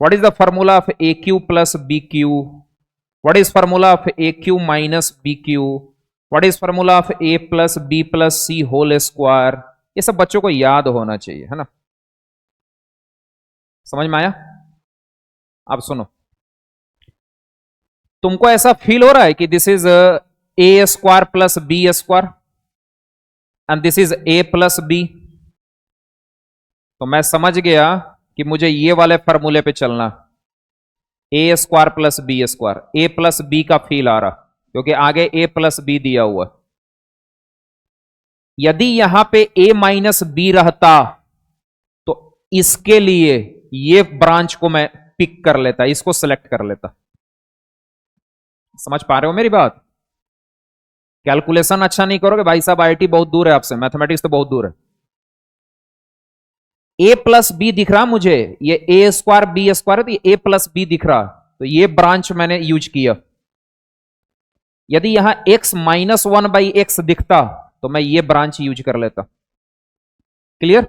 what is the formula of aq plus bq, what is formula of aq minus bq, what is formula of a plus b plus c whole square, ये सब बच्चों को याद होना चाहिए, है ना, समझ में आया। अब सुनो, तुमको ऐसा फील हो रहा है कि this is A square plus B square and this is A plus B, तो मैं समझ गया कि मुझे ये वाले फॉर्मूले पे चलना, ए स्क्वायर प्लस बी स्क्वायर, ए प्लस बी का फील आ रहा क्योंकि आगे ए प्लस बी दिया हुआ। यदि यहां पे a माइनस बी रहता तो इसके लिए ये ब्रांच को मैं पिक कर लेता, इसको सिलेक्ट कर लेता। समझ पा रहे हो मेरी बात? कैलकुलेशन अच्छा नहीं करोगे भाई साहब, आईटी बहुत दूर है आपसे, मैथमेटिक्स तो बहुत दूर है। a प्लस बी दिख रहा मुझे, ये a स्क्वायर बी स्क्वायर है तो ये a प्लस बी दिख रहा, तो ये ब्रांच मैंने यूज किया। यदि यहां x माइनस 1 बाई एक्स दिखता तो मैं ये ब्रांच यूज कर लेता। क्लियर?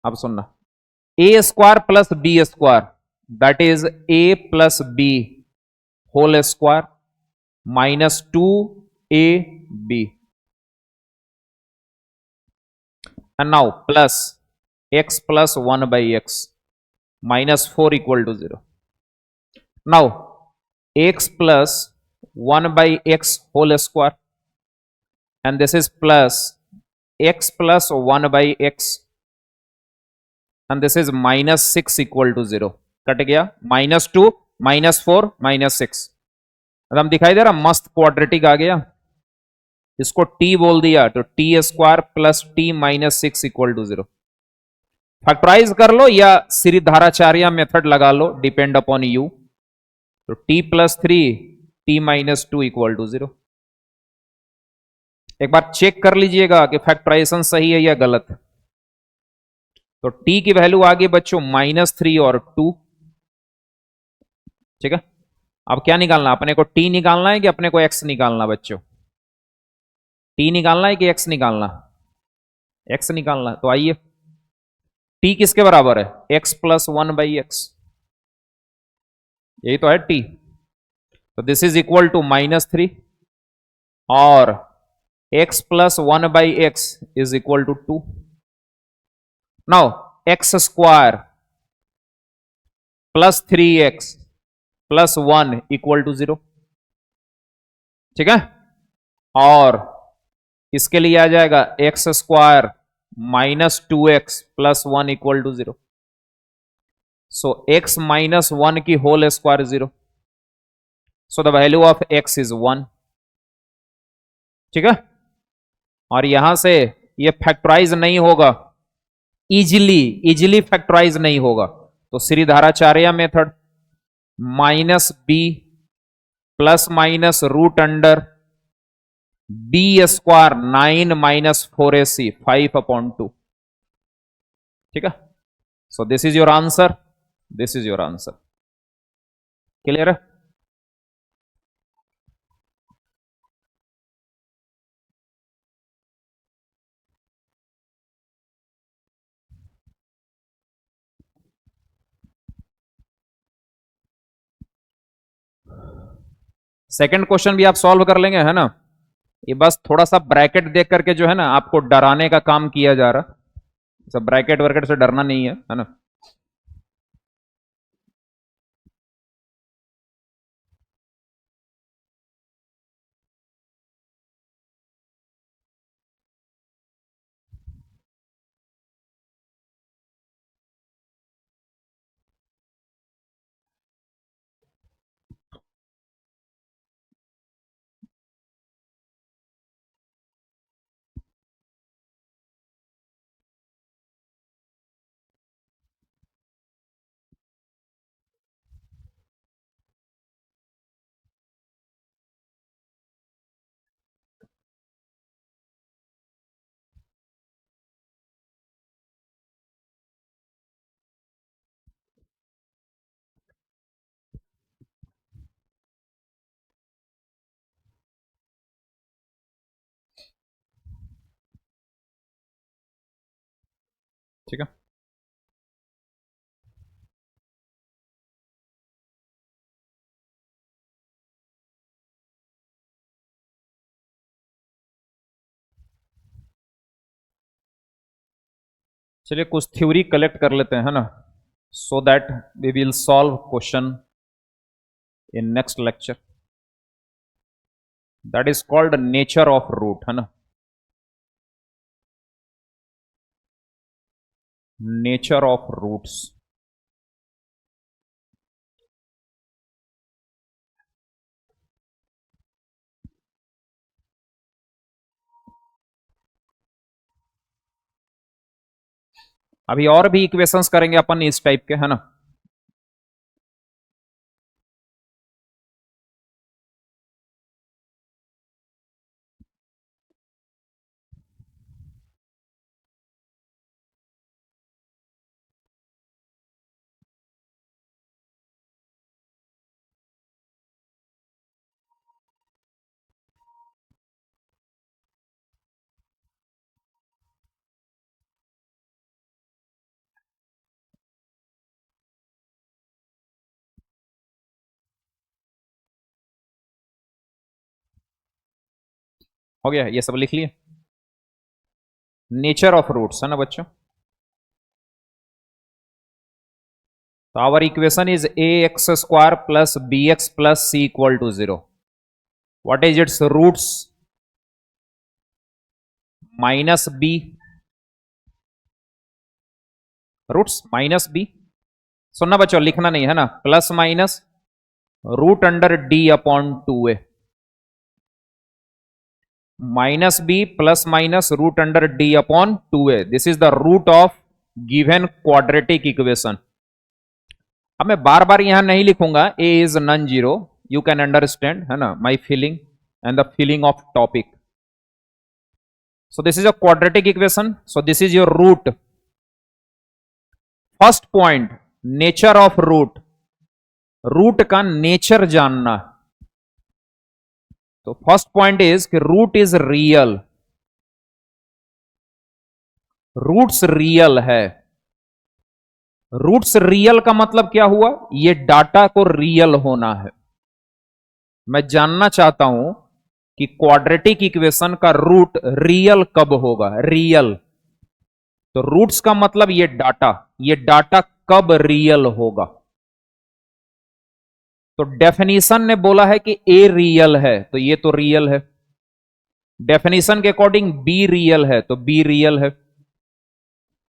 अब सुनना, a square plus B square, that is a plus b whole square minus 2ab, and now plus x plus 1 by x minus 4 equal to 0. Now x plus 1 by x whole square, and this is plus x plus 1 by x, and this is minus 6 equal to 0. Cut गया, minus 2 minus 4 minus 6, एकदम दिखाई दे रहा, मस्त quadratic आ गया। इसको t बोल दिया तो T square plus T minus 6 equal to 0। Factorise कर लो या श्रीधाराचार्य मेथड लगा लो, डिपेंड अपॉन यू। तो t plus 3 T minus 2 equal to 0। एक बार चेक कर लीजिएगा कि फैक्टराइजेशन सही है या गलत। तो t की वैल्यू आ गई बच्चों -3 और 2। ठीक है, अब क्या निकालना, अपने को t निकालना है कि अपने को x निकालना बच्चों? t निकालना है कि x निकालना? x निकालना। तो आइए, t किसके बराबर है? x प्लस 1 बाई एक्स, यही तो है t। तो दिस इज इक्वल टू -3 और x plus 1 by X is equal to 2। Now X square plus 3x plus 1 equal to 0। ठीक है, और इसके लिए आ जाएगा X square minus 2x plus 1 equal to 0। So x minus 1 की whole square 0। So the value of x is 1। ठीक है, और यहां से ये फैक्टराइज नहीं होगा, इजिली फैक्टराइज नहीं होगा। तो Shridharacharya method, minus B plus minus root under B square 9 minus 4ac 5/2। ठीक है, so this is your answer, this is your answer. Clear है? सेकंड क्वेश्चन भी आप सॉल्व कर लेंगे, है ना? ये बस थोड़ा सा ब्रैकेट देख करके जो है ना आपको डराने का काम किया जा रहा, सब ब्रैकेट वर्केट से डरना नहीं है ना? ठीक है, चलिए कुछ थ्योरी कलेक्ट कर लेते हैं, है ना, so that we will solve question in next lecture. That is called nature of root, है ना, नेचर ऑफ रूट्स। अभी और भी इक्वेशंस करेंगे अपन इस टाइप के, है ना। हो गया, ये सब लिख लिए। नेचर ऑफ रूट्स है ना बच्चों। तो our equation is A x square plus B x plus C equal to 0। What is its roots? Minus b, roots minus b. सुनना बच्चों, लिखना नहीं है ना, plus minus root under D upon 2a, minus B plus minus root under D upon 2a। This is the root of given quadratic equation. अब मैं बार बार यहां नहीं लिखूंगा a is non zero, you can understand है ना my feeling and the feeling of topic. So this is a quadratic equation, so this is your root. First point, nature of root, root का nature जानना। तो first point is कि root is real, roots real है। Roots real का मतलब क्या हुआ? ये डाटा को रियल होना है। मैं जानना चाहता हूं कि क्वाड्रेटिक इक्वेशन का रूट रियल कब होगा, रियल। तो रूट्स का मतलब ये डाटा कब रियल होगा। तो डेफिनेशन ने बोला है कि ए रियल है, तो ये तो रियल है। डेफिनेशन के अकॉर्डिंग बी रियल है, तो बी रियल है।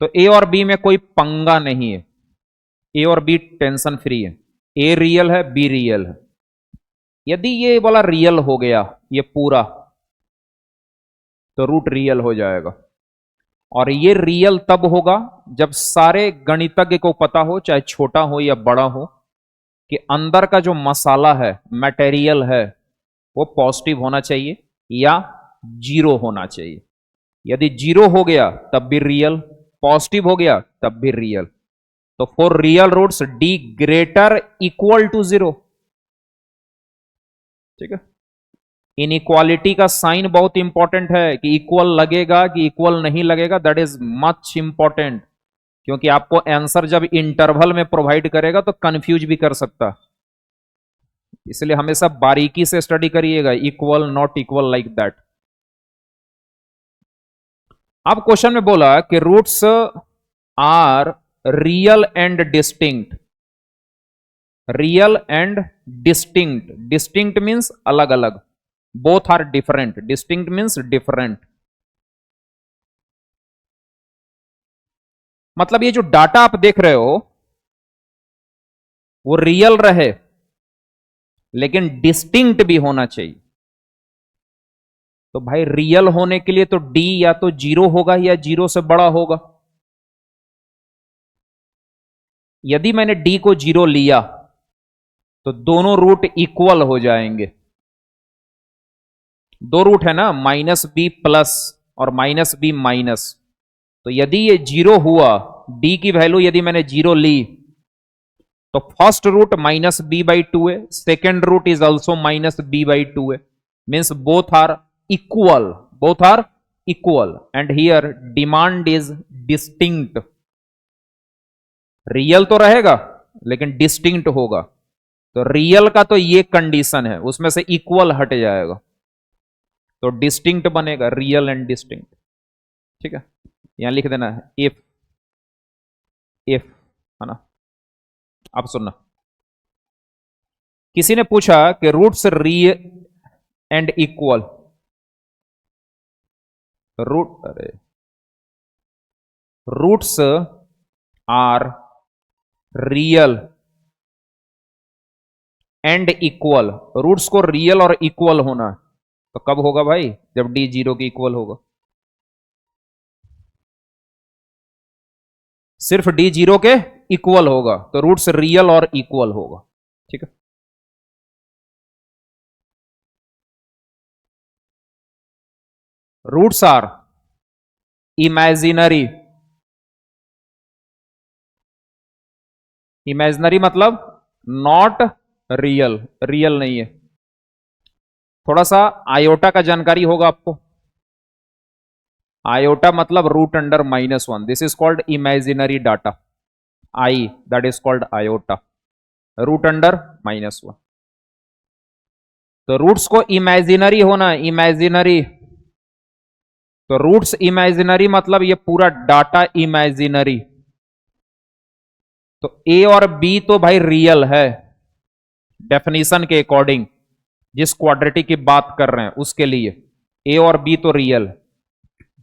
तो ए और बी में कोई पंगा नहीं है, ए और बी टेंशन फ्री है। ए रियल है, बी रियल है। यदि ये वाला रियल हो गया ये पूरा, तो रूट रियल हो जाएगा। और ये रियल तब होगा जब सारे गणितज्ञ को पता हो, चाहे छोटा हो या बड़ा हो, कि अंदर का जो मसाला है, मटेरियल है, वो पॉजिटिव होना चाहिए या जीरो होना चाहिए। यदि जीरो हो गया तब भी रियल, पॉजिटिव हो गया तब भी रियल। तो for real roots D greater equal to 0। ठीक है। इनइक्वालिटी का साइन बहुत इंपॉर्टेंट है कि इक्वल लगेगा कि इक्वल नहीं लगेगा, दैट इज मच इंपॉर्टेंट। क्योंकि आपको आंसर जब इंटरवल में प्रोवाइड करेगा तो कंफ्यूज भी कर सकता, इसलिए हमेशा बारीकी से स्टडी करिएगा, equal not equal like that. अब क्वेश्चन में बोला कि roots are real and distinct. Real and distinct, distinct means अलग अलग, both are different, distinct means different. मतलब ये जो डाटा आप देख रहे हो वो रियल रहे लेकिन डिस्टिंक्ट भी होना चाहिए। तो भाई रियल होने के लिए तो डी या तो जीरो होगा या जीरो से बड़ा होगा। यदि मैंने डी को जीरो लिया तो दोनों रूट इक्वल हो जाएंगे। दो रूट है ना, माइनस बी प्लस और माइनस बी माइनस। तो यदि ये जीरो हुआ, डी की वैल्यू यदि मैंने जीरो ली, तो first root minus B by 2 है, second root is also minus B by 2 है। Means both are equal, both are equal and here demand is distinct. Real तो रहेगा लेकिन डिस्टिंक्ट होगा। तो रियल का तो ये कंडीशन है, उसमें से इक्वल हट जाएगा तो डिस्टिंक्ट बनेगा, रियल एंड डिस्टिंक्ट। ठीक है, यहां लिख देना है इफ, इफ है ना। अब सुनना, किसी ने पूछा कि रूट्स रियल एंड इक्वल, अरे roots are real and equal. Roots को रियल और इक्वल होना तो कब होगा भाई? जब डी जीरो के इक्वल होगा। सिर्फ डी जीरो के इक्वल होगा तो रूट्स रियल और इक्वल होगा। ठीक है, रूट्स आर इमेजिनरी। इमेजिनरी मतलब नॉट रियल, रियल नहीं है। थोड़ा सा आयोटा का जानकारी होगा आपको। आयोटा मतलब root under -1, this is called imaginary data. I that is called iota, root under -1। तो रूट्स को इमेजिनरी होना, इमेजिनरी तो रूट्स इमेजिनरी मतलब ये पूरा डाटा इमेजिनरी। तो ए और बी तो भाई रियल है डेफिनेशन के अकॉर्डिंग, जिस क्वाड्रेटिक की बात कर रहे हैं उसके लिए ए और बी तो रियल है।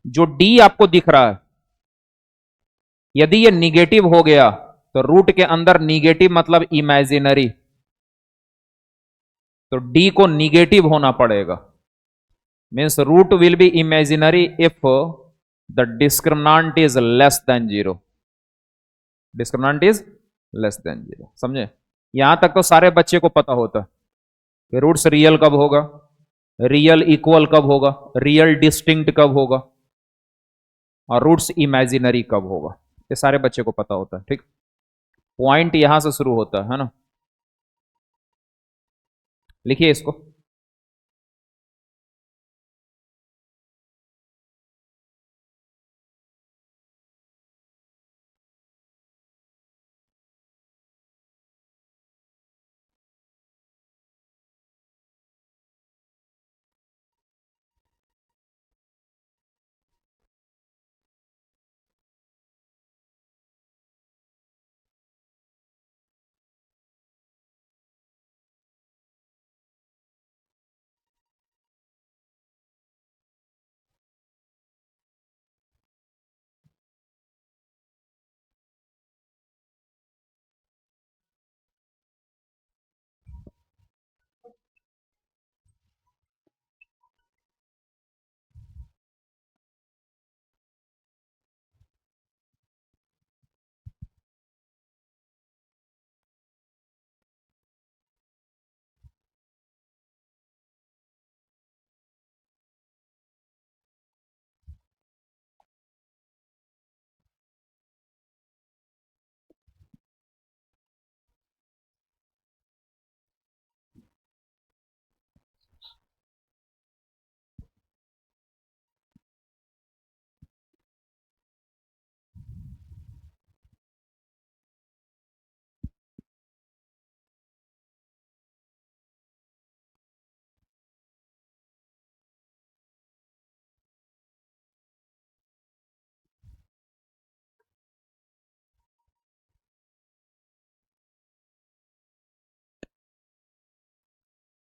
जो डी आपको दिख रहा है, यदि ये निगेटिव हो गया तो रूट के अंदर निगेटिव मतलब इमेजिनरी, तो डी को निगेटिव होना पड़ेगा। Means root will be imaginary if the discriminant is less than zero. Discriminant is less than zero, समझे? यहां तक तो सारे बच्चे को पता होता है कि रूट्स रियल कब होगा, रियल इक्वल कब होगा, रियल डिस्टिंक्ट कब होगा, और रूट्स इमेजिनरी कब होगा। ये सारे बच्चे को पता होता है, ठीक। पॉइंट यहां से शुरू होता है ना। लिखिए इसको।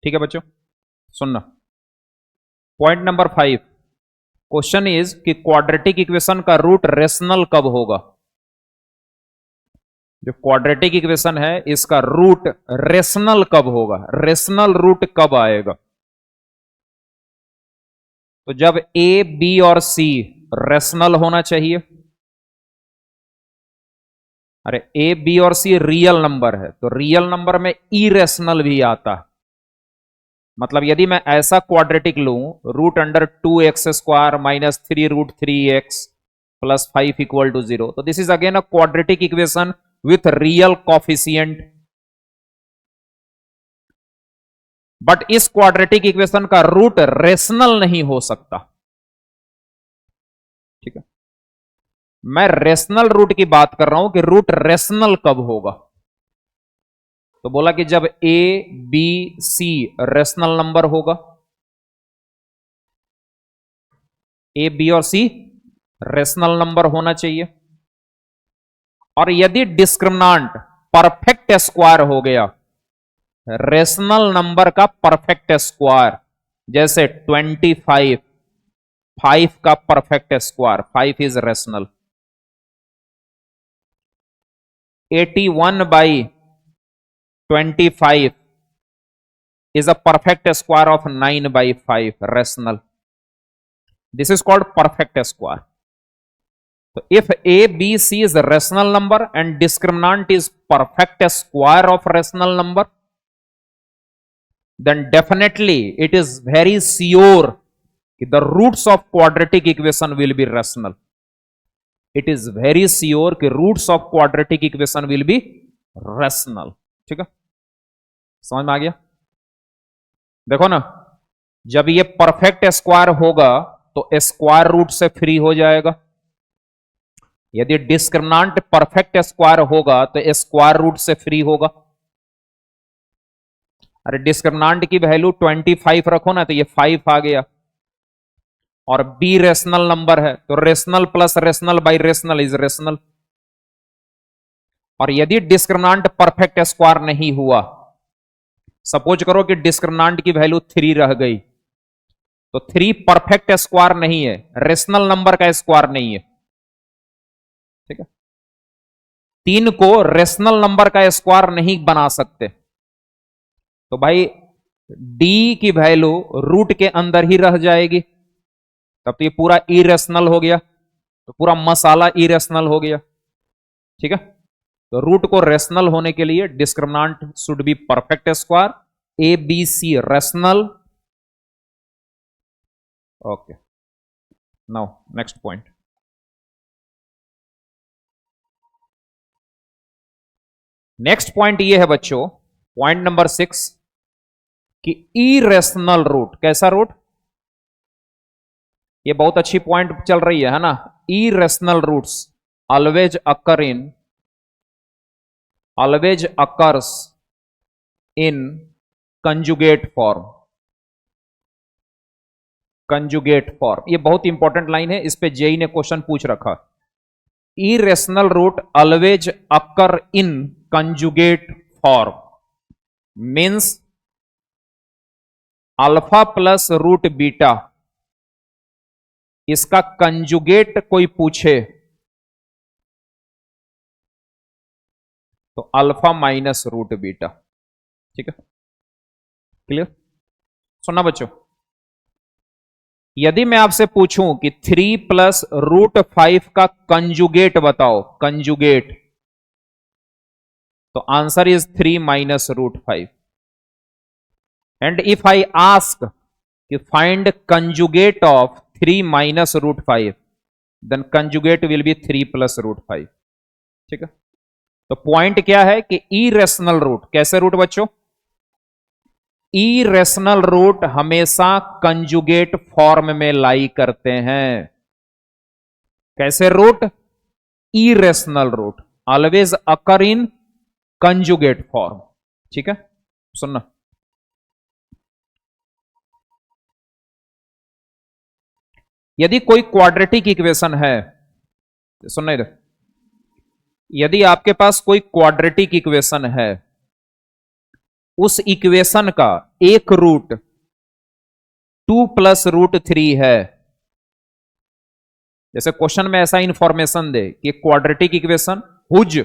ठीक है बच्चों, सुनना। पॉइंट नंबर 5, क्वेश्चन इज कि क्वाड्रेटिक इक्वेशन का रूट रेशनल कब होगा। जो क्वाड्रेटिक इक्वेशन है इसका रूट रेशनल कब होगा, रेशनल रूट कब आएगा। तो जब ए बी और सी रेशनल होना चाहिए। अरे ए बी और सी रियल नंबर है तो रियल नंबर में इरेशनल भी आता है। मतलब यदि मैं ऐसा क्वाड्रेटिक लूं, root under 2x² minus 3√3x plus 5 equal to 0, तो this is again a quadratic equation with real coefficient. But इस क्वाड्रेटिक इक्वेशन का रूट रेशनल नहीं हो सकता, ठीक है। मैं रेशनल रूट की बात कर रहा हूं कि रूट रेशनल कब होगा। तो बोला कि जब A B C rational number होगा, ए बी और सी रेशनल नंबर होना चाहिए। और यदि डिस्क्रिमिनेंट परफेक्ट स्क्वायर हो गया, रेशनल नंबर का परफेक्ट स्क्वायर, जैसे 25, 5 का perfect square, 5 is rational. 81/25 is a perfect square of 9/5 rational. This is called perfect square. So if a b c is a rational number and discriminant is perfect square of rational number, then definitely it is very sure that the roots of quadratic equation will be rational. It is very sure कि roots of quadratic equation will be rational. ठीक है, समझ में आ गया? देखो ना, जब ये परफेक्ट स्क्वायर होगा तो स्क्वायर रूट से फ्री हो जाएगा। यदि डिस्क्रिमिनेंट परफेक्ट स्क्वायर होगा तो स्क्वायर रूट से फ्री होगा। अरे डिस्क्रिमिनेंट की वैल्यू 25 रखो ना, तो ये 5 आ गया। और बी रेशनल नंबर है, तो rational plus rational by rational is rational. और यदि डिस्क्रिमिनांट परफेक्ट स्क्वायर नहीं हुआ, सपोज करो कि डिस्क्रिमिनांट की वैल्यू 3 रह गई, तो 3 परफेक्ट स्क्वायर नहीं है, रेशनल नंबर का स्क्वायर नहीं है, ठीक है। 3 को रेशनल नंबर का स्क्वायर नहीं बना सकते, तो भाई डी की वैल्यू रूट के अंदर ही रह जाएगी, तब तो ये पूरा इरेशनल हो गया, तो पूरा मसाला इरेशनल हो गया, ठीक है। तो रूट को रेशनल होने के लिए discriminant should be perfect square, a B C rational. Okay, now next point. Next point ये है बच्चों, पॉइंट नंबर 6 कि इरेशनल रूट, कैसा रूट, ये बहुत अच्छी पॉइंट चल रही है ना। Irrational roots always occurs in conjugate form. Conjugate form, ये बहुत इंपॉर्टेंट लाइन है, इस पे जेई ने क्वेश्चन पूछ रखा। Irrational root always occur in conjugate form means alpha plus root beta, इसका कंजुगेट कोई पूछे तो अल्फा माइनस रूट बीटा, ठीक है, क्लियर। सुनना बच्चों, यदि मैं आपसे पूछूं कि 3 प्लस रूट 5 का कंजुगेट बताओ, कंजुगेट, तो answer is 3 minus root 5। And if I ask कि find conjugate of 3 minus root 5, then conjugate will be 3 plus root 5, ठीक है। तो पॉइंट क्या है कि इरेशनल रूट, कैसे रूट बच्चों, इरेशनल रूट हमेशा कंजुगेट फॉर्म में लाई करते हैं। कैसे रूट, irrational root always occur in conjugate form, ठीक है। सुनना, यदि कोई क्वाड्रेटिक इक्वेशन है, सुनना इधर, यदि आपके पास कोई क्वाड्रेटिक इक्वेशन है, उस इक्वेशन का एक रूट 2 प्लस रूट 3 है, जैसे क्वेश्चन में ऐसा इंफॉर्मेशन दे कि quadratic equation whose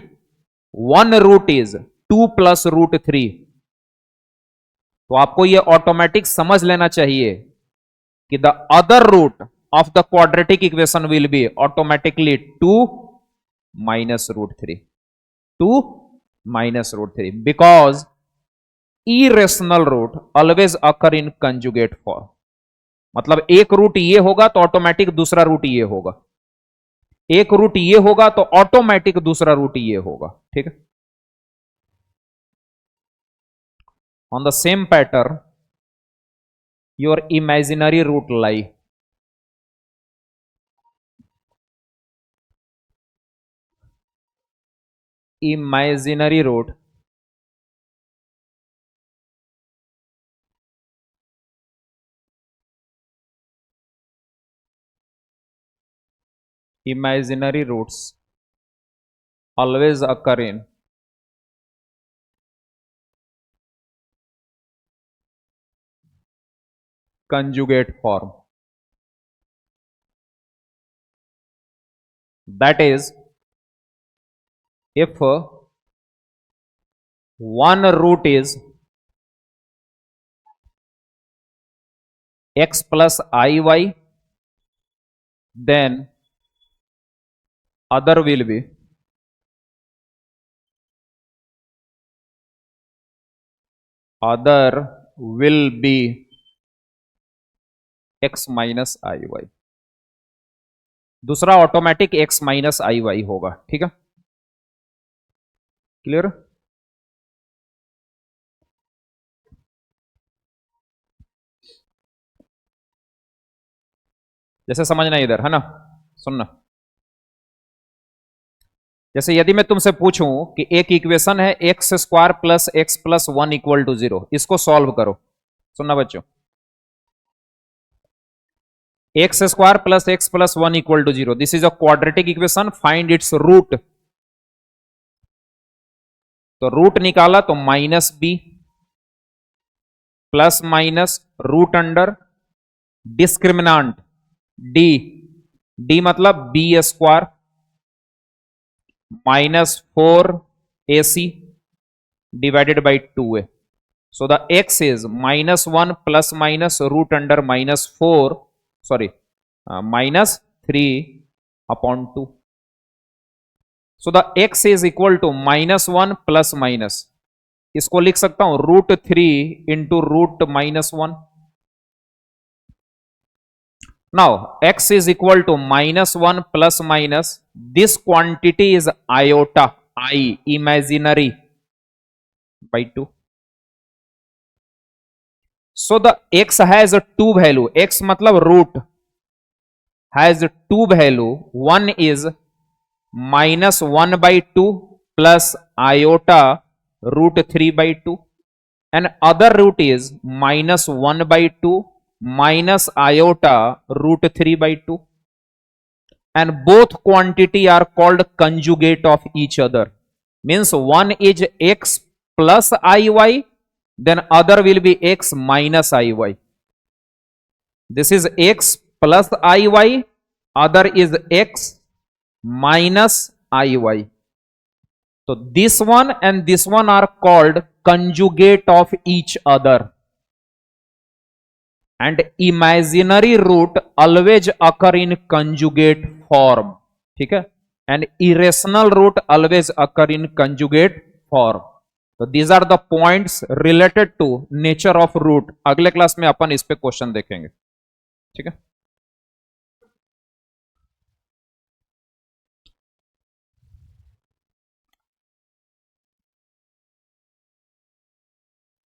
1 root is 2 plus root 3, तो आपको यह ऑटोमेटिक समझ लेना चाहिए कि the other root of the quadratic equation will be automatically 2 minus root 3, 2 minus root 3, because irrational root always occur in conjugate form. मतलब एक रूट ये होगा तो ऑटोमेटिक दूसरा रूट ये होगा, एक रूट ये होगा तो ऑटोमेटिक दूसरा रूट ये होगा, ठीक है। On the same pattern your imaginary root lie, imaginary root imaginary roots always occur in conjugate form, that is if one root is x plus iy, then other will be x minus iy, दूसरा automatic x minus आई Y होगा, ठीक है, clear. जैसे समझना इधर है ना, सुनना, जैसे यदि मैं तुमसे पूछूं कि एक इक्वेशन है x square plus x plus 1 equal to 0, इसको सॉल्व करो। सुनना बच्चों, x square plus x plus 1 equal to 0, this is a quadratic equation, find its root. तो रूट निकाला तो minus B plus minus root under discriminant D, D मतलब b square minus 4ac divided by 2a. So the x is minus 1 plus minus root under minus 4, sorry, minus 3 upon 2. So the x is equal to minus 1 plus minus, इसको लिख सकता हूं root 3 into root minus 1. Now x is equal to minus 1 plus minus, this quantity is iota, I, imaginary, by 2. So the x has a two value, x मतलब root has two value, one is minus 1 by 2 plus iota root 3 by 2 and other root is minus 1 by 2 minus iota root 3 by 2, and both quantity are called conjugate of each other, means one is x plus iy, then other will be x minus iy. This is x plus iy, other is x minus iy. So this one and this one are called conjugate of each other, and imaginary root always occur in conjugate form, ठीक है, and irrational root always occur in conjugate form. So these are the points related to nature of root. अगले class में अपन इस पे question देखेंगे, ठीक है.